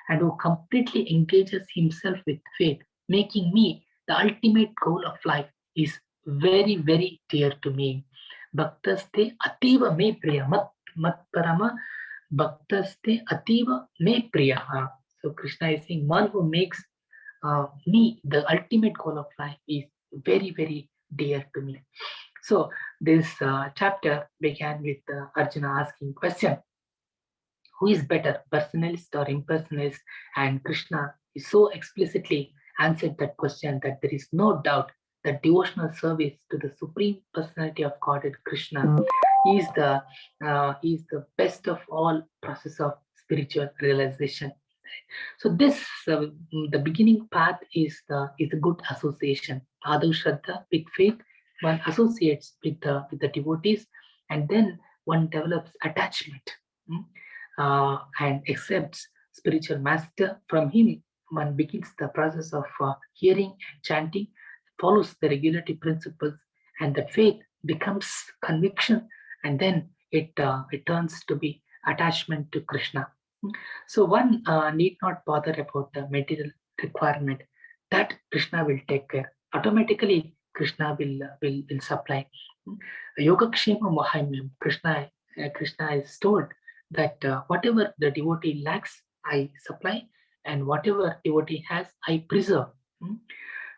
and who completely engages himself with faith, making me the ultimate goal of life, is very, very dear to me. Bhaktaste ativa me priya, mat parama bhaktaste ativa me priya. So Krishna is saying, one who makes me the ultimate goal of life is very, very dear to me. So this chapter began with Arjuna asking question, who is better, personalist or impersonalist? And Krishna is so explicitly answered that question that there is no doubt that devotional service to the Supreme Personality of Godhead Krishna is the best of all process of spiritual realization. So this the beginning path is the good association. Adu Shraddha, with faith, one associates with the devotees, and then one develops attachment and accepts spiritual master. From him, one begins the process of hearing and chanting, follows the regulatory principles, and the faith becomes conviction, and then it turns to be attachment to Krishna. So one need not bother about the material requirement. That Krishna will take care. Automatically, Krishna will supply. Yogakshema Mahamyam. Krishna is told that whatever the devotee lacks, I supply, and whatever devotee has, I preserve.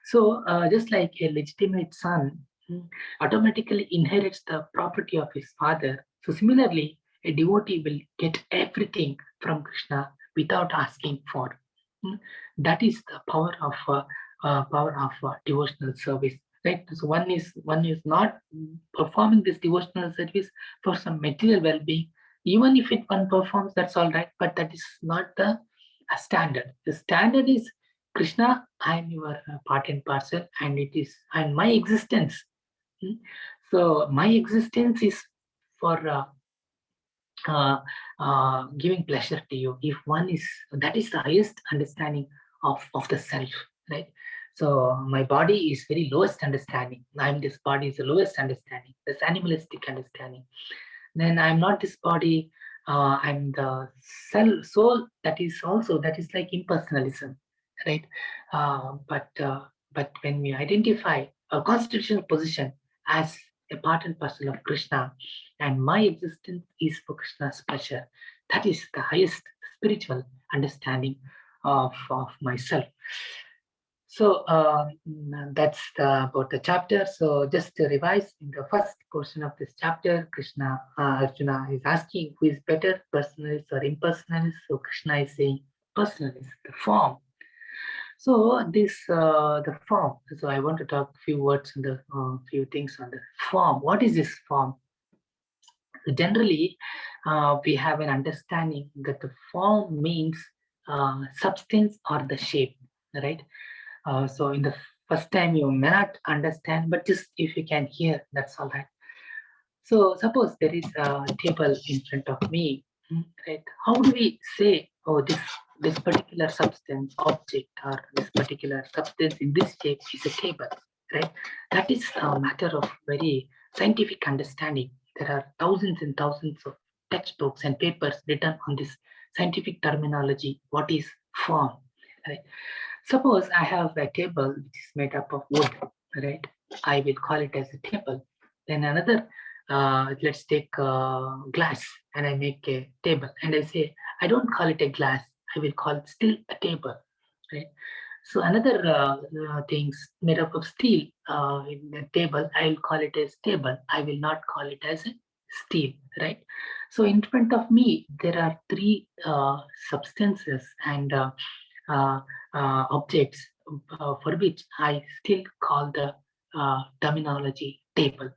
So just like a legitimate son automatically inherits the property of his father, so similarly, a devotee will get everything from Krishna without asking for. That is the power of devotional service. Right. So one is not performing this devotional service for some material well-being. Even if one performs, that's all right. But that is not the standard. The standard is Krishna. I am your part and parcel, and my existence. So my existence is for giving pleasure to you. If one is, that is the highest understanding of the self, right? So my body is very lowest understanding. I'm this body is the lowest understanding, this animalistic understanding. Then I'm not this body. I'm the soul. That is like impersonalism, right? But when we identify a constitutional position as a part and parcel of Krishna, and my existence is for Krishna's pleasure, that is the highest spiritual understanding of myself. So that's about the chapter. So just to revise, in the first portion of this chapter, Arjuna is asking who is better, personalist or impersonalist. So Krishna is saying personalist, the form. So the form. So I want to talk a few words on the few things on the form. What is this form? Generally, we have an understanding that the form means substance or the shape, right? So in the first time you may not understand, but just if you can hear, that's all right. So suppose there is a table in front of me, right? How do we say, oh, this particular substance, object, or this particular substance in this shape is a table, right? That is a matter of very scientific understanding. There are thousands and thousands of textbooks and papers written on this scientific terminology. What is form, right? Suppose I have a table which is made up of wood, right? I will call it as a table. Then another, let's take glass and I make a table and I say, I don't call it a glass, I will call it still a table, right? So another things made up of steel in the table, I will call it as table. I will not call it as a steel, right? So in front of me, there are three substances and objects for which I still call the terminology table.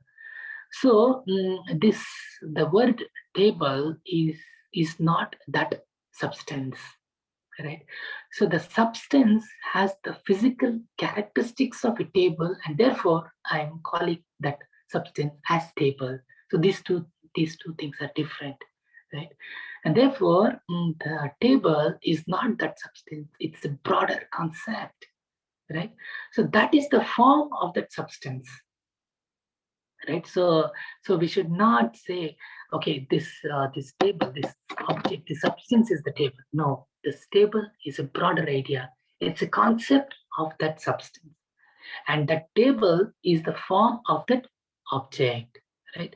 So the word table is not that substance, right? So the substance has the physical characteristics of a table, and therefore I am calling that substance as table. So these two things are different, right? And therefore the table is not that substance, it's a broader concept, right? So that is the form of that substance, right? So we should not say, okay, this table, this object, this substance is the table. No, this table is a broader idea. It's a concept of that substance, and that table is the form of that object, right?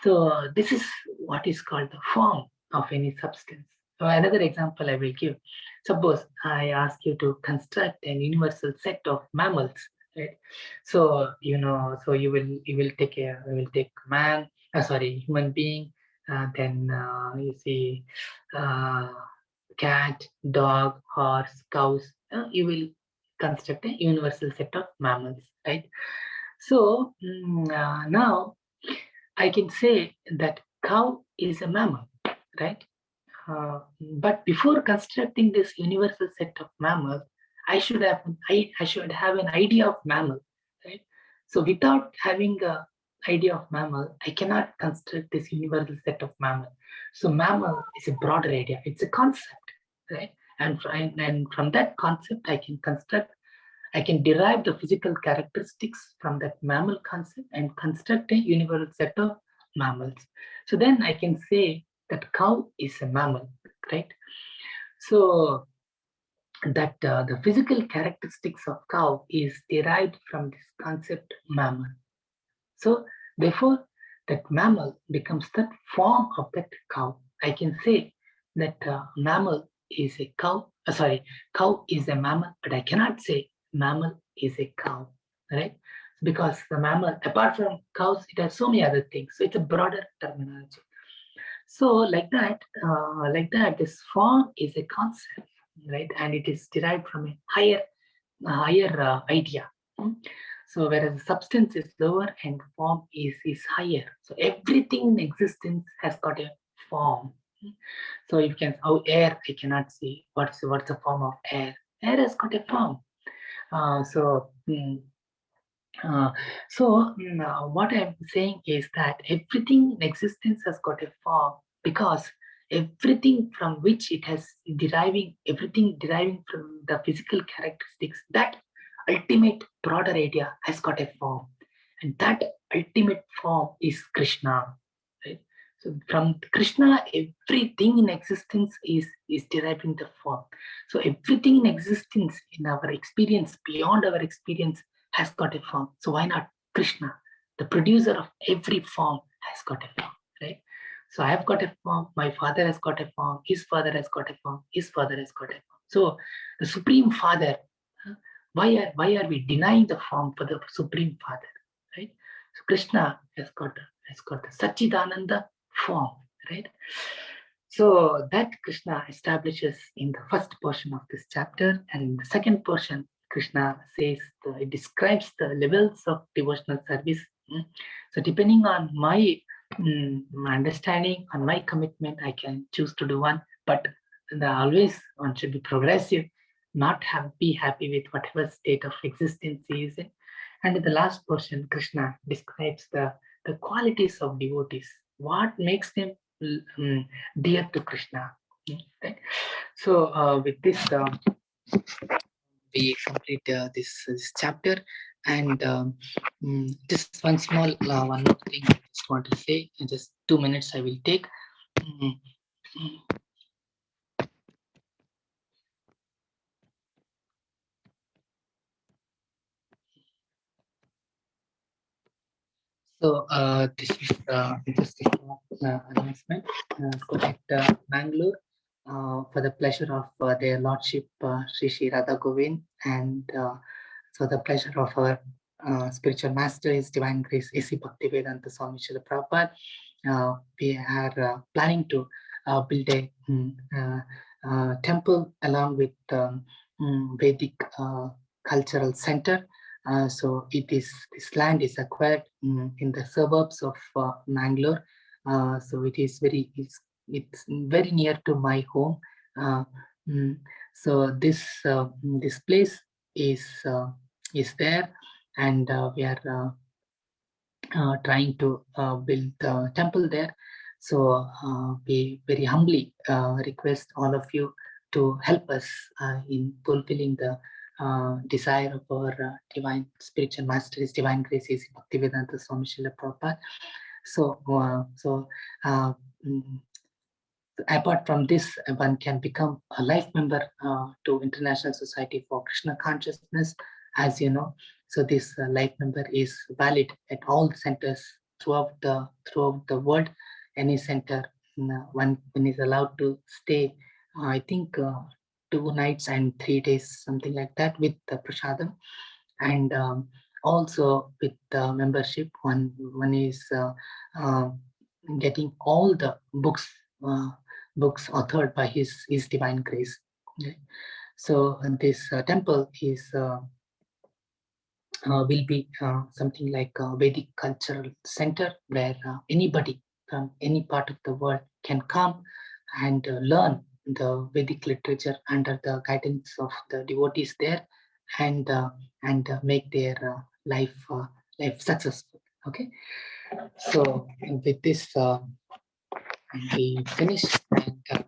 So this is what is called the form of any substance. So another example I will give. Suppose I ask you to construct an universal set of mammals, right? So so you will take man, human being, then you see cat, dog, horse, cows. You will construct a universal set of mammals, right? So now I can say that cow is a mammal, right? But before constructing this universal set of mammals, I should have an idea of mammal, right? So without having a idea of mammal, I cannot construct this universal set of mammal. So mammal is a broader idea; it's a concept, right? And from that concept, I can derive the physical characteristics from that mammal concept and construct a universal set of mammals. So then I can say that cow is a mammal. right? So that the physical characteristics of cow is derived from this concept mammal. So therefore, that mammal becomes the form of that cow. I can say that mammal is a cow. Cow is a mammal, but I cannot say mammal is a cow, right? Because the mammal, apart from cows, it has so many other things. So it's a broader terminology. So like that, this form is a concept, right? And it is derived from a higher idea. Mm. So whereas the substance is lower and form is higher. So everything in existence has got a form. Mm. So you can, air, I cannot see what's the form of air. Air has got a form. Uh, so mm, what I'm saying is that everything in existence has got a form because everything from which it has everything deriving from the physical characteristics, that ultimate broader idea has got a form. And that ultimate form is Krishna. Right? So from Krishna, everything in existence is deriving the form. So everything in existence in our experience, beyond our experience, has got a form. So why not Krishna? The producer of every form has got a form, right? So I have got a form, my father has got a form, his father has got a form, his father has got a form. So the Supreme Father, why are we denying the form for the Supreme Father, right? So Krishna has got a Satchidananda form, right? So that Krishna establishes in the first portion of this chapter, and in the second portion, Krishna says it describes the levels of devotional service. So depending on my understanding, on my commitment, I can choose to do one, but always one should be progressive, not be happy with whatever state of existence he is in. And in the last portion, Krishna describes the qualities of devotees, what makes them dear to Krishna. Right? So with this, we complete this chapter, and just one more thing I just want to say. In just 2 minutes, I will take. Mm, mm. So this is just a small announcement. At Bangalore, for the pleasure of their Lordship Sri Radha Govind, and so the pleasure of our spiritual master, His Divine Grace A.C. Bhaktivedanta Swami Srila Prabhupada, we are planning to build a temple along with Vedic cultural center. So this land is acquired in the suburbs of Mangalore. So it's very near to my home. Mm, so this place is there, and we are trying to build the temple there. So we very humbly request all of you to help us in fulfilling the desire of our divine spiritual master, His Divine Grace, His Bhaktivedanta Swami Srila Prabhupada. So, mm, apart from this, one can become a life member to International Society for Krishna Consciousness, as you know. So this life member is valid at all centers throughout the world. Any center, one is allowed to stay. I think 2 nights and 3 days, something like that, with the prasadam, and also with the membership. One is getting all the books authored by His Divine Grace. Okay. So this temple is will be something like a Vedic cultural center where anybody from any part of the world can come and learn the Vedic literature under the guidance of the devotees there, and make their life successful. Okay. So with this, we finish. And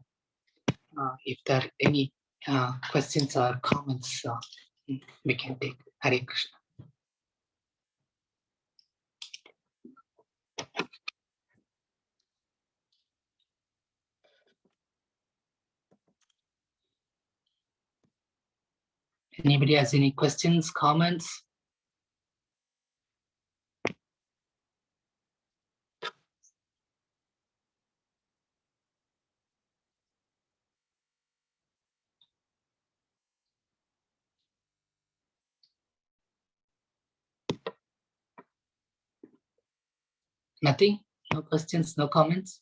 if there are any questions or comments, we can take. Hare Krishna. Anybody has any questions, comments? Nothing? No questions, no comments?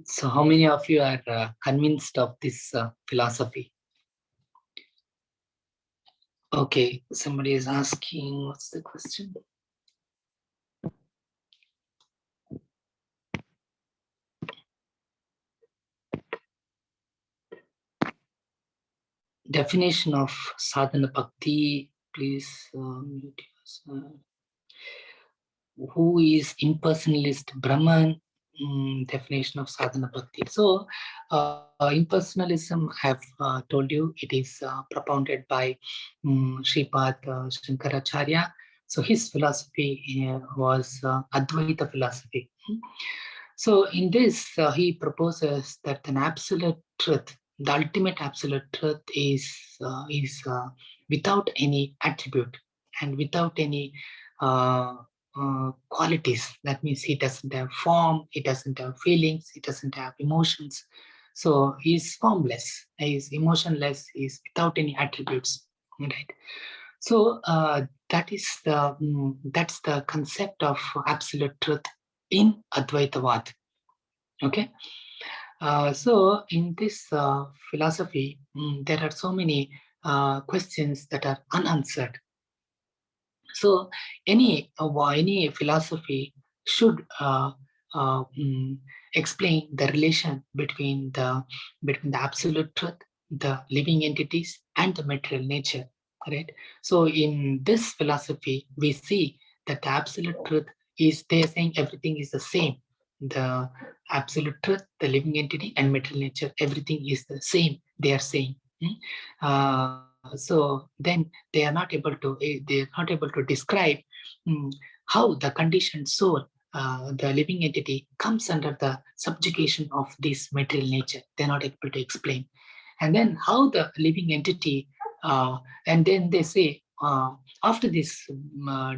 So how many of you are convinced of this philosophy? Okay, somebody is asking, what's the question? Definition of sadhana bhakti, please. Who is impersonalist Brahman? Definition of sadhana bhakti. So impersonalism, I have told you, it is propounded by Sripad Shankaracharya. So his philosophy was Advaita philosophy. So in this, he proposes that an absolute truth, the ultimate absolute truth is without any attribute and without any qualities. That means he doesn't have form, he doesn't have feelings, he doesn't have emotions. So he's formless, he's emotionless, he's without any attributes, right? So that's the concept of absolute truth in Advaitavad. Okay. So in this philosophy, there are so many questions that are unanswered. So any philosophy should explain the relation between the absolute truth, the living entities, and the material nature. Right. So in this philosophy, we see that the absolute truth is, they're saying everything is the same. The absolute truth, the living entity, and material nature, everything is the same. They are saying. So then they are not able to describe how the conditioned soul, the living entity, comes under the subjugation of this material nature. They're not able to explain. And then how the living entity, and then they say after this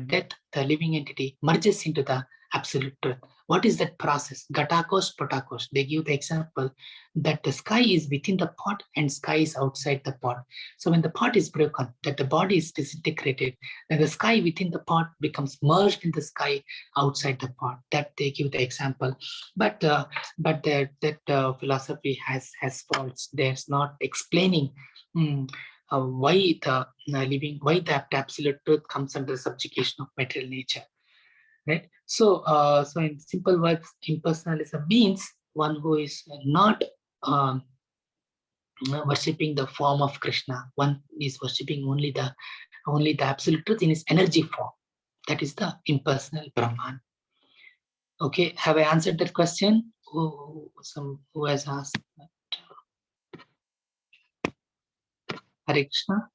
death, the living entity merges into the absolute truth. What is that process? Gatakos, Potakos. They give the example that the sky is within the pot and sky is outside the pot. So when the pot is broken, that the body is disintegrated, then the sky within the pot becomes merged in the sky outside the pot. That they give the example. But that philosophy has faults. There's not explaining why the absolute truth comes under subjugation of material nature. Right. So so in simple words, impersonalism means one who is not worshipping the form of Krishna. One is worshipping only the absolute truth in its energy form. That is the impersonal Brahman. Okay, have I answered that question? Who has asked that? Hare Krishna.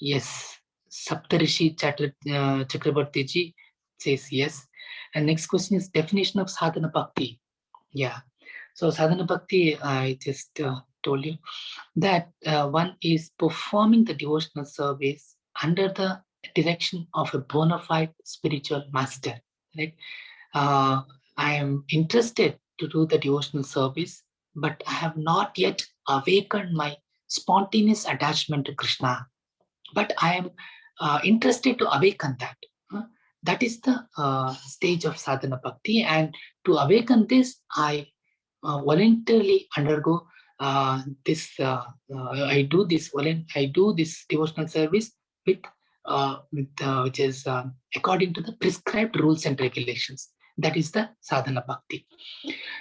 Yes, Saptarishi Chakrabarti ji says yes. And next question is definition of sadhana bhakti. Yeah. So sadhana bhakti, I just told you that one is performing the devotional service under the direction of a bona fide spiritual master. Right? I am interested to do the devotional service, but I have not yet awakened my spontaneous attachment to Krishna. But I am interested to awaken that. That is the stage of sadhana bhakti, and to awaken this, I voluntarily undergo this. I do this devotional service with which is according to the prescribed rules and regulations. That is the sadhana bhakti.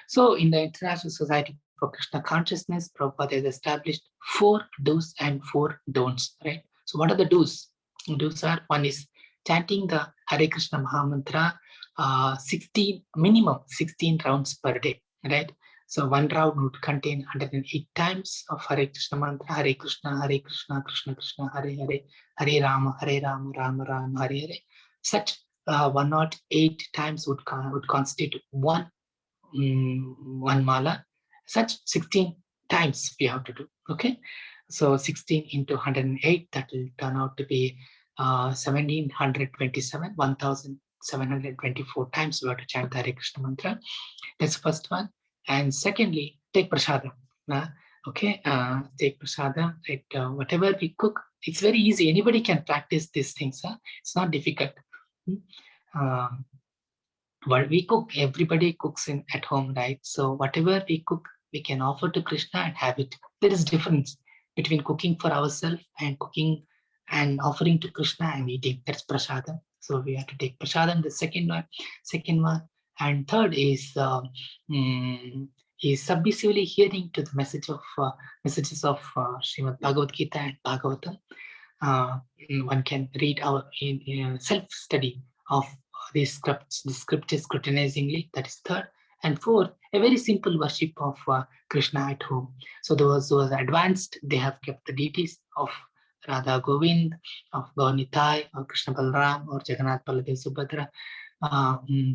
So in the International Society for Krishna Consciousness, Prabhupada has established 4 do's and 4 don'ts, right? So what are the do's? Do's are, one is chanting the Hare Krishna Mahamantra 16 minimum 16 rounds per day, right? So one round would contain 108 times of Hare Krishna mantra, Hare Krishna, Krishna Krishna, Hare Hare, Hare Rama, Rama Rama, Hare Hare. Such 108 times would constitute one mala. Such 16 times we have to do. Okay, so 16 into 108, that will turn out to be 1727, 1724 times we have to chant the Hare Krishna mantra. That's the first one. And secondly, take prasadam. Okay, take prasadam. Whatever we cook, it's very easy. Anybody can practice these things. It's not difficult. What we cook, everybody cooks at home, right? So whatever we cook, we can offer to Krishna and have it. There is difference between cooking for ourselves and cooking and offering to Krishna and eating. That's prasadam. So we have to take prasadam. The second one, and third is submissively hearing to the messages of Srimad Bhagavad Gita and Bhagavatam. One can read our self-study of these scriptures scrutinizingly. That is third. And fourth, a very simple worship of Krishna at home. So those who are advanced, they have kept the deities of Radha Govind, of Gaunitai, or Krishna Balram, or Jagannath Baladev Subhadra.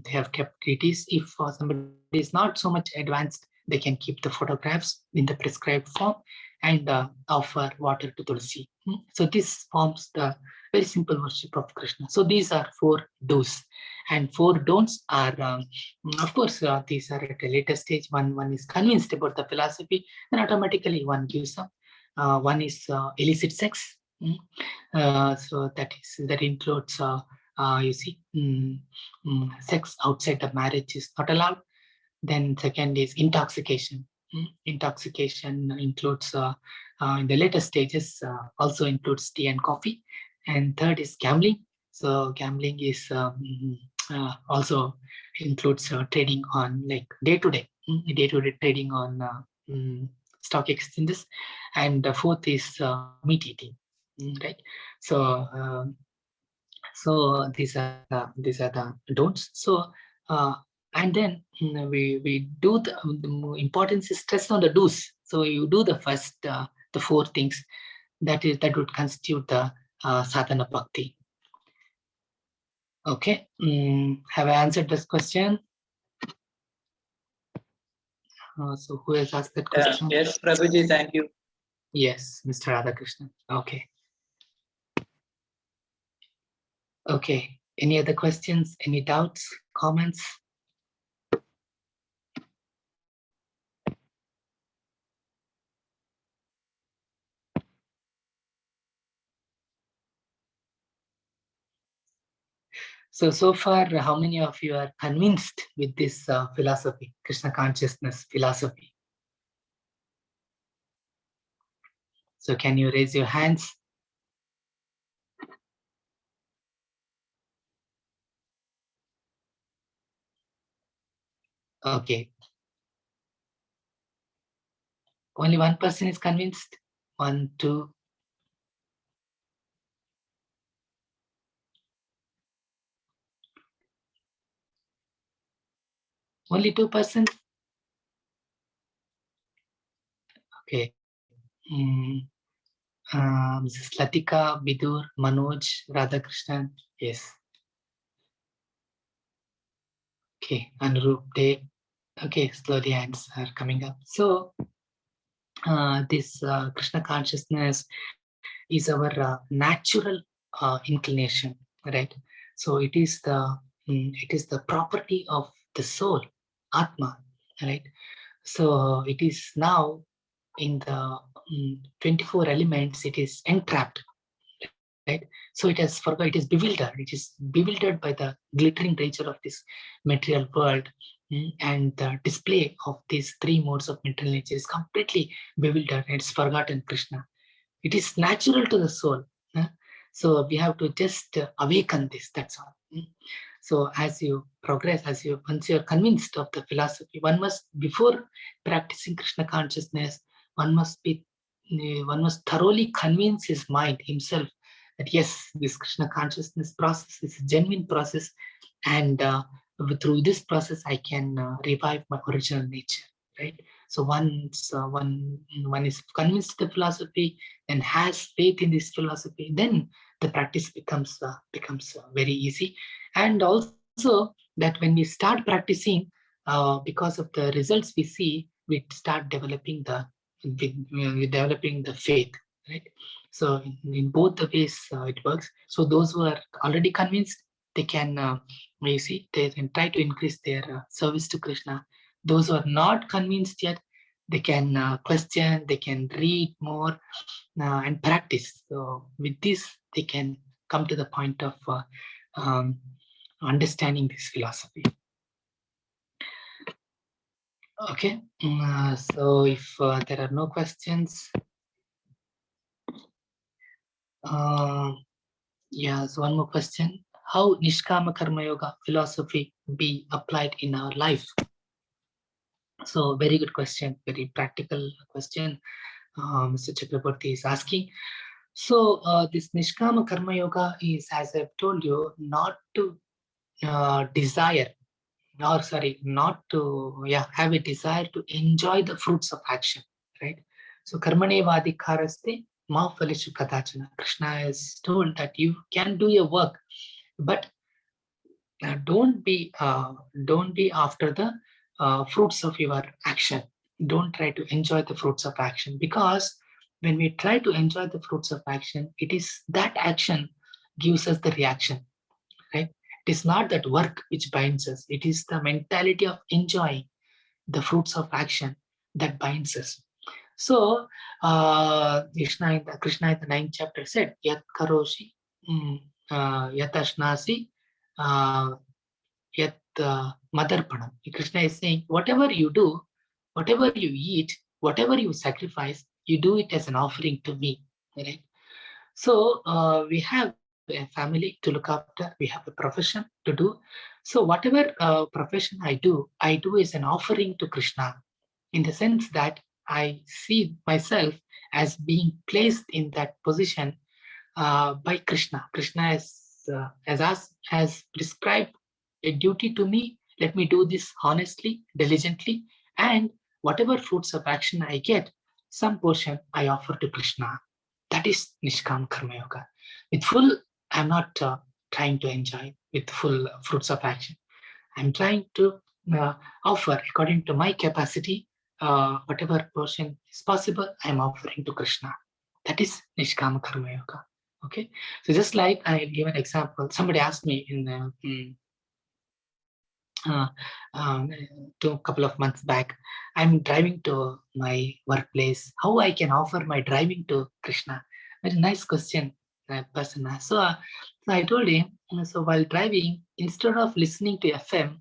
They have kept deities. If somebody is not so much advanced, they can keep the photographs in the prescribed form and offer water to Tulsi. So this forms the very simple worship of Krishna. So these are 4 do's, and 4 don'ts are, of course, these are at a later stage. One is convinced about the philosophy, then automatically one gives up. One is illicit sex. So that includes, you see, sex outside the marriage is not allowed. Then second is intoxication. Intoxication includes, in the later stages, also includes tea and coffee. And third is gambling. So gambling is also includes trading on like day-to-day trading on stock exchanges. And the fourth is meat eating, right? So so these are the don'ts. So and then we do the importance is stressed on the do's. So you do the first the 4 things that would constitute the sadhana bhakti. Okay, have I answered this question? So who has asked that question? Yes, Prabhuji, thank you. Yes, Mr. Radhakrishnan. Okay. Okay. Any other questions? Any doubts? Comments? So far, how many of you are convinced with this philosophy, Krishna consciousness philosophy? So can you raise your hands? Okay. Only one person is convinced? 1, 2. Only 2%? Okay. Mrs. Latika, Bidur, Manoj, Radhakrishnan. Yes. Okay. Anurup, Dev. Okay, slowly hands are coming up. So this Krishna consciousness is our natural inclination, right? So it is the property of the soul, Atma, right? So it is now in the 24 elements, it is entrapped, right? So it has forgot, it is bewildered. It is bewildered by the glittering nature of this material world, and the display of these 3 modes of mental nature is completely bewildered, and it's forgotten Krishna. It is natural to the soul. So we have to just awaken this, that's all. So as you progress, once you are convinced of the philosophy, one must, before practicing Krishna consciousness, one must thoroughly convince his mind, himself, that yes, this Krishna consciousness process is a genuine process, and through this process, I can revive my original nature, right? So once one is convinced of the philosophy and has faith in this philosophy, then the practice becomes very easy. And also that when we start practicing, because of the results we see, we start developing the faith, right? So in both the ways it works. So those who are already convinced, they can you see, they can try to increase their service to Krishna. Those who are not convinced yet, they can question, they can read more and practice. So with this, they can come to the point of um, understanding this philosophy. Okay, so if there are no questions, yes, one more question. How Nishkama Karma Yoga philosophy be applied in our life? So very good question, very practical question Mr. Chakraborty is asking. So this Nishkama Karma Yoga is, as I've told you, not to desire, or sorry, not to have a desire to enjoy the fruits of action, right? So Karmane Vadikaraste Ma Phalishu Kadachana. Krishna has told that you can do your work, but don't be after the fruits of your action. Don't try to enjoy the fruits of action, because when we try to enjoy the fruits of action, it is that action gives us the reaction, right? It is not that work which binds us. It is the mentality of enjoying the fruits of action that binds us. So Krishna in the 9th chapter said, Yat karoshi, yat ashnasi, yat madarpanam. Krishna is saying, whatever you do, whatever you eat, whatever you sacrifice, you do it as an offering to me, right? So we have a family to look after, we have a profession to do. So whatever profession I do as an offering to Krishna, in the sense that I see myself as being placed in that position by Krishna. Krishna has prescribed a duty to me. Let me do this honestly, diligently, and whatever fruits of action I get, some portion I offer to Krishna. That is Nishkam Karma Yoga. With full, I'm not trying to enjoy with full fruits of action. I'm trying to offer according to my capacity, whatever portion is possible, I'm offering to Krishna. That is Nishkama Karma Yoga. Okay, so just like I give an example, somebody asked me in uh, to a couple of months back, I'm driving to my workplace. How I can offer my driving to Krishna? Very nice question, person asked. So I told him, so while driving, instead of listening to FM,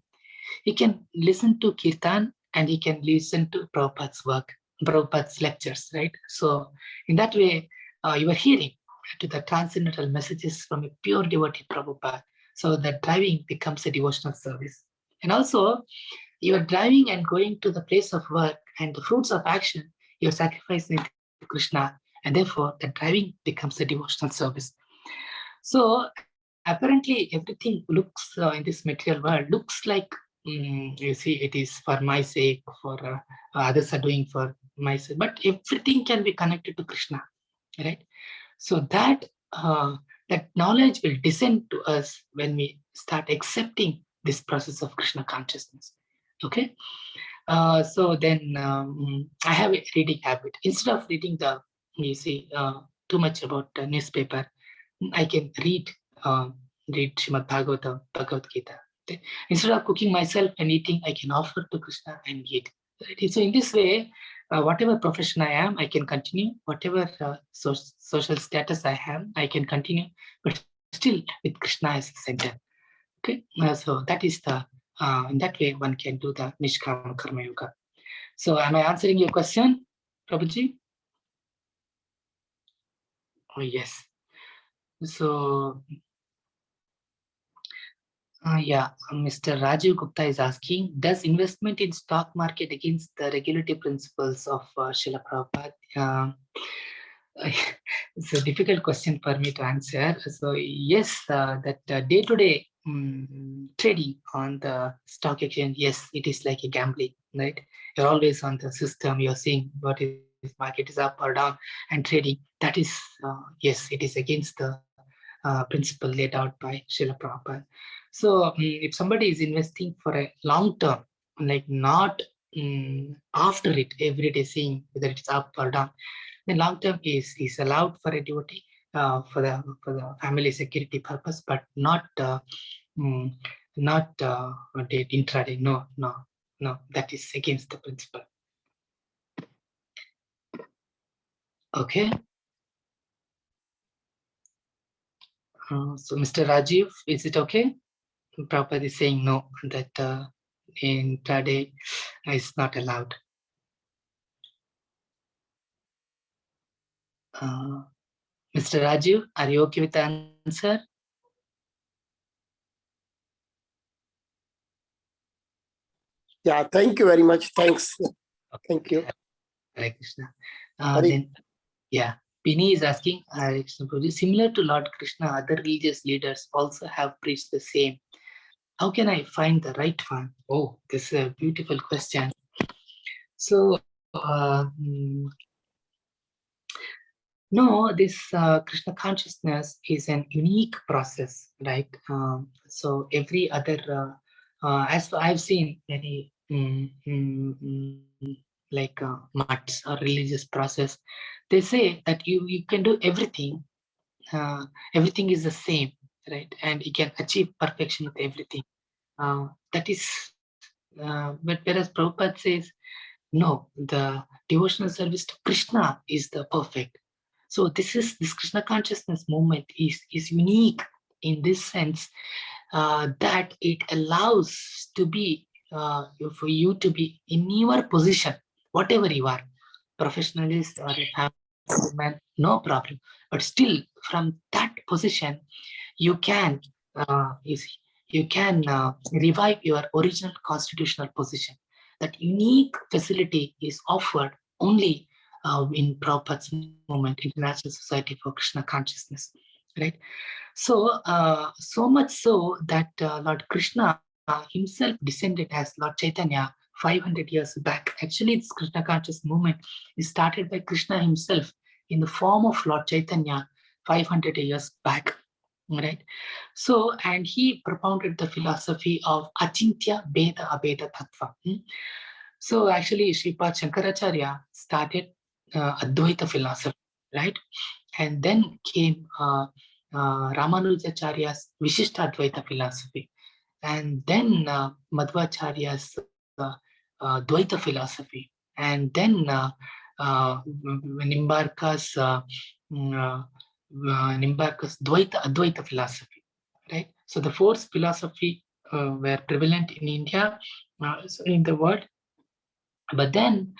he can listen to Kirtan and he can listen to Prabhupada's work, Prabhupada's lectures, right? So in that way, you are hearing to the transcendental messages from a pure devotee Prabhupada. So that driving becomes a devotional service. And also, you are driving and going to the place of work, and the fruits of action, you're sacrificing to Krishna, and therefore the driving becomes a devotional service. So apparently everything looks in this material world looks like, you see, it is for my sake, for others are doing for my sake, but everything can be connected to Krishna, right? So that that knowledge will descend to us when we start accepting this process of Krishna consciousness. Okay, so then I have a reading habit. Instead of reading too much about the newspaper, I can read Srimad Bhagavatam, Bhagavad Gita. Okay? Instead of cooking myself and eating, I can offer to Krishna and eat. Right? So in this way, whatever profession I am, I can continue. Whatever social status I have, I can continue. But still with Krishna as the center. Okay, so that is the in that way one can do the Nishkama Karma Yoga. So am I answering your question, Prabhuji? Oh yes. So Mr. Rajiv Gupta is asking, does investment in stock market against the regulative principles of Srila Prabhupada? It's a difficult question for me to answer. So yes, that day-to-day trading on the stock exchange, yes, it is like a gambling, right? You're always on the system, you're seeing what is market is up or down and trading. That is, yes, it is against the principle laid out by Srila Prabhupada. So if somebody is investing for a long term, like not after it, every day seeing whether it's up or down, then long term is allowed for a devotee for the family security purpose, but not mm, not intraday. No, that is against the principle. Okay. So Mr. Rajiv, is it okay? Prabhupada is saying no, that intraday is not allowed. Mr. Rajiv, are you okay with the answer? Yeah, thank you very much. Thanks. Thank you. Hare Krishna. Hare- Then, yeah, Pini is asking, Hare Krishna Prabhuji, similar to Lord Krishna, other religious leaders also have preached the same. How can I find the right one? Oh, this is a beautiful question. So, no, this Krishna consciousness is an unique process, right? So every other, as I've seen many like mutts or religious process, they say that you can do everything. Everything is the same, right? And you can achieve perfection with everything. That is, but whereas Prabhupada says, no, the devotional service to Krishna is the perfect. So this Krishna consciousness movement is unique in this sense that it allows to be for you to be in your position, whatever you are, professionalist or a family man, no problem. But still, from that position, you can you can revive your original constitutional position. That unique facility is offered only in Prabhupada's movement, International Society for Krishna Consciousness, right? So, so much so that Lord Krishna himself descended as Lord Chaitanya 500 years back. Actually, this Krishna conscious movement is started by Krishna himself in the form of Lord Chaitanya 500 years back, right? So, and he propounded the philosophy of Achintya Beda Abeda Tattva. So, actually, Sripad Shankaracharya started Advaita philosophy, right? And then came Ramanujacharya's Vishishtadvaita philosophy, and then Madhvacharya's Dvaita philosophy, and then Nimbarka's Nimbarka's Advaita philosophy, right? So the four philosophy were prevalent in India, in the world. But then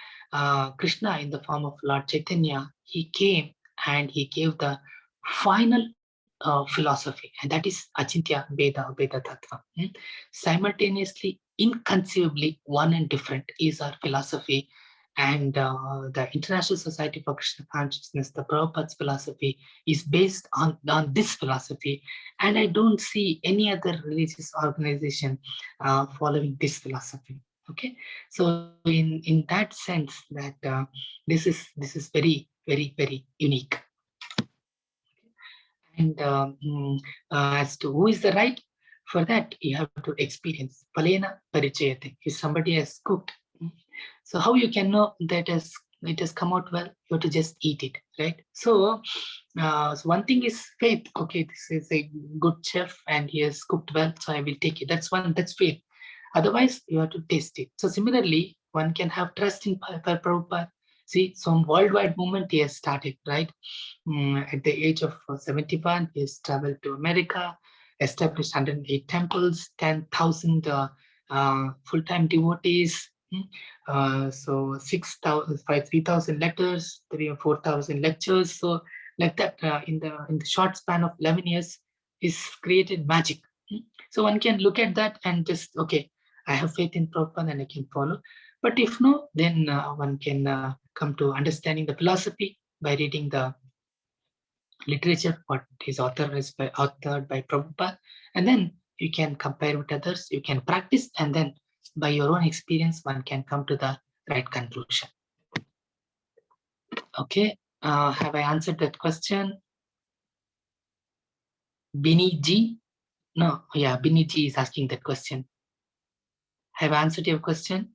Krishna, in the form of Lord Chaitanya, he came and he gave the final philosophy, and that is Achintya Beda Tattva. Simultaneously, inconceivably one and different is our philosophy. And the International Society for Krishna Consciousness, the Prabhupada's philosophy, is based on this philosophy. And I don't see any other religious organization following this philosophy. Okay, so in that sense, that this is very unique. And as to who is the right, for that you have to experience. Palena parichayate. If somebody has cooked, so how you can know that it has come out well? You have to just eat it, right? So, so one thing is faith. Okay, this is a good chef and he has cooked well, so I will take it. That's faith. Otherwise, you have to taste it. So similarly, one can have trust in Prabhupada. See, some worldwide movement he has started, right? At the age of 71, he has traveled to America, established 108 temples, 10,000 full-time devotees. So 3,000 letters, 3 or 4,000 lectures. So like that, in the short span of 11 years, he's created magic. So one can look at that and just, okay, I have faith in Prabhupada and I can follow. But if no, then one can come to understanding the philosophy by reading the literature, what is authored by Prabhupada, and then you can compare with others, you can practice, and then by your own experience, one can come to the right conclusion. Okay, have I answered that question? Bini G? No, yeah, Bini G is asking that question. Have I answered your question?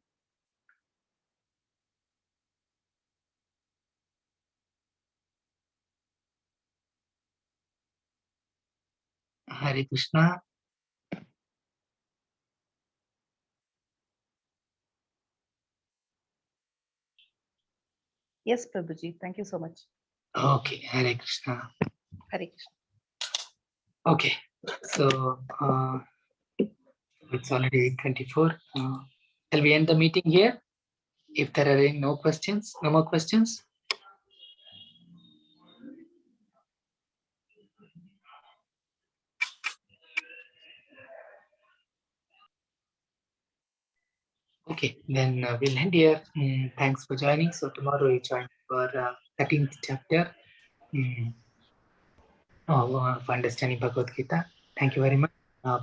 Hare Krishna. Yes, Prabhuji. Thank you so much. Okay, Hare Krishna. Hare Krishna. Okay, so it's already 8:24. Shall we end the meeting here? If there are no questions, no more questions. Okay, then we'll end here. Thanks for joining. So tomorrow you join for 13th chapter of understanding Bhagavad Gita. Thank you very much.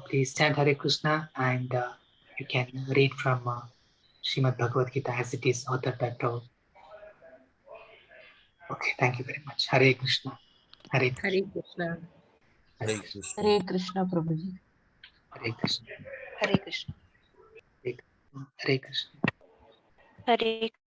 Please chant Hare Krishna, and you can read from Srimad Bhagavad Gita as it is authored by Prabhupada. Okay, thank you very much. Hare Krishna. Hare Krishna. Hare Krishna. Hare Krishna. Hare Krishna, Prabhuji. Hare Krishna. Hare Krishna. Hare Krishna. Hare Krishna. Hare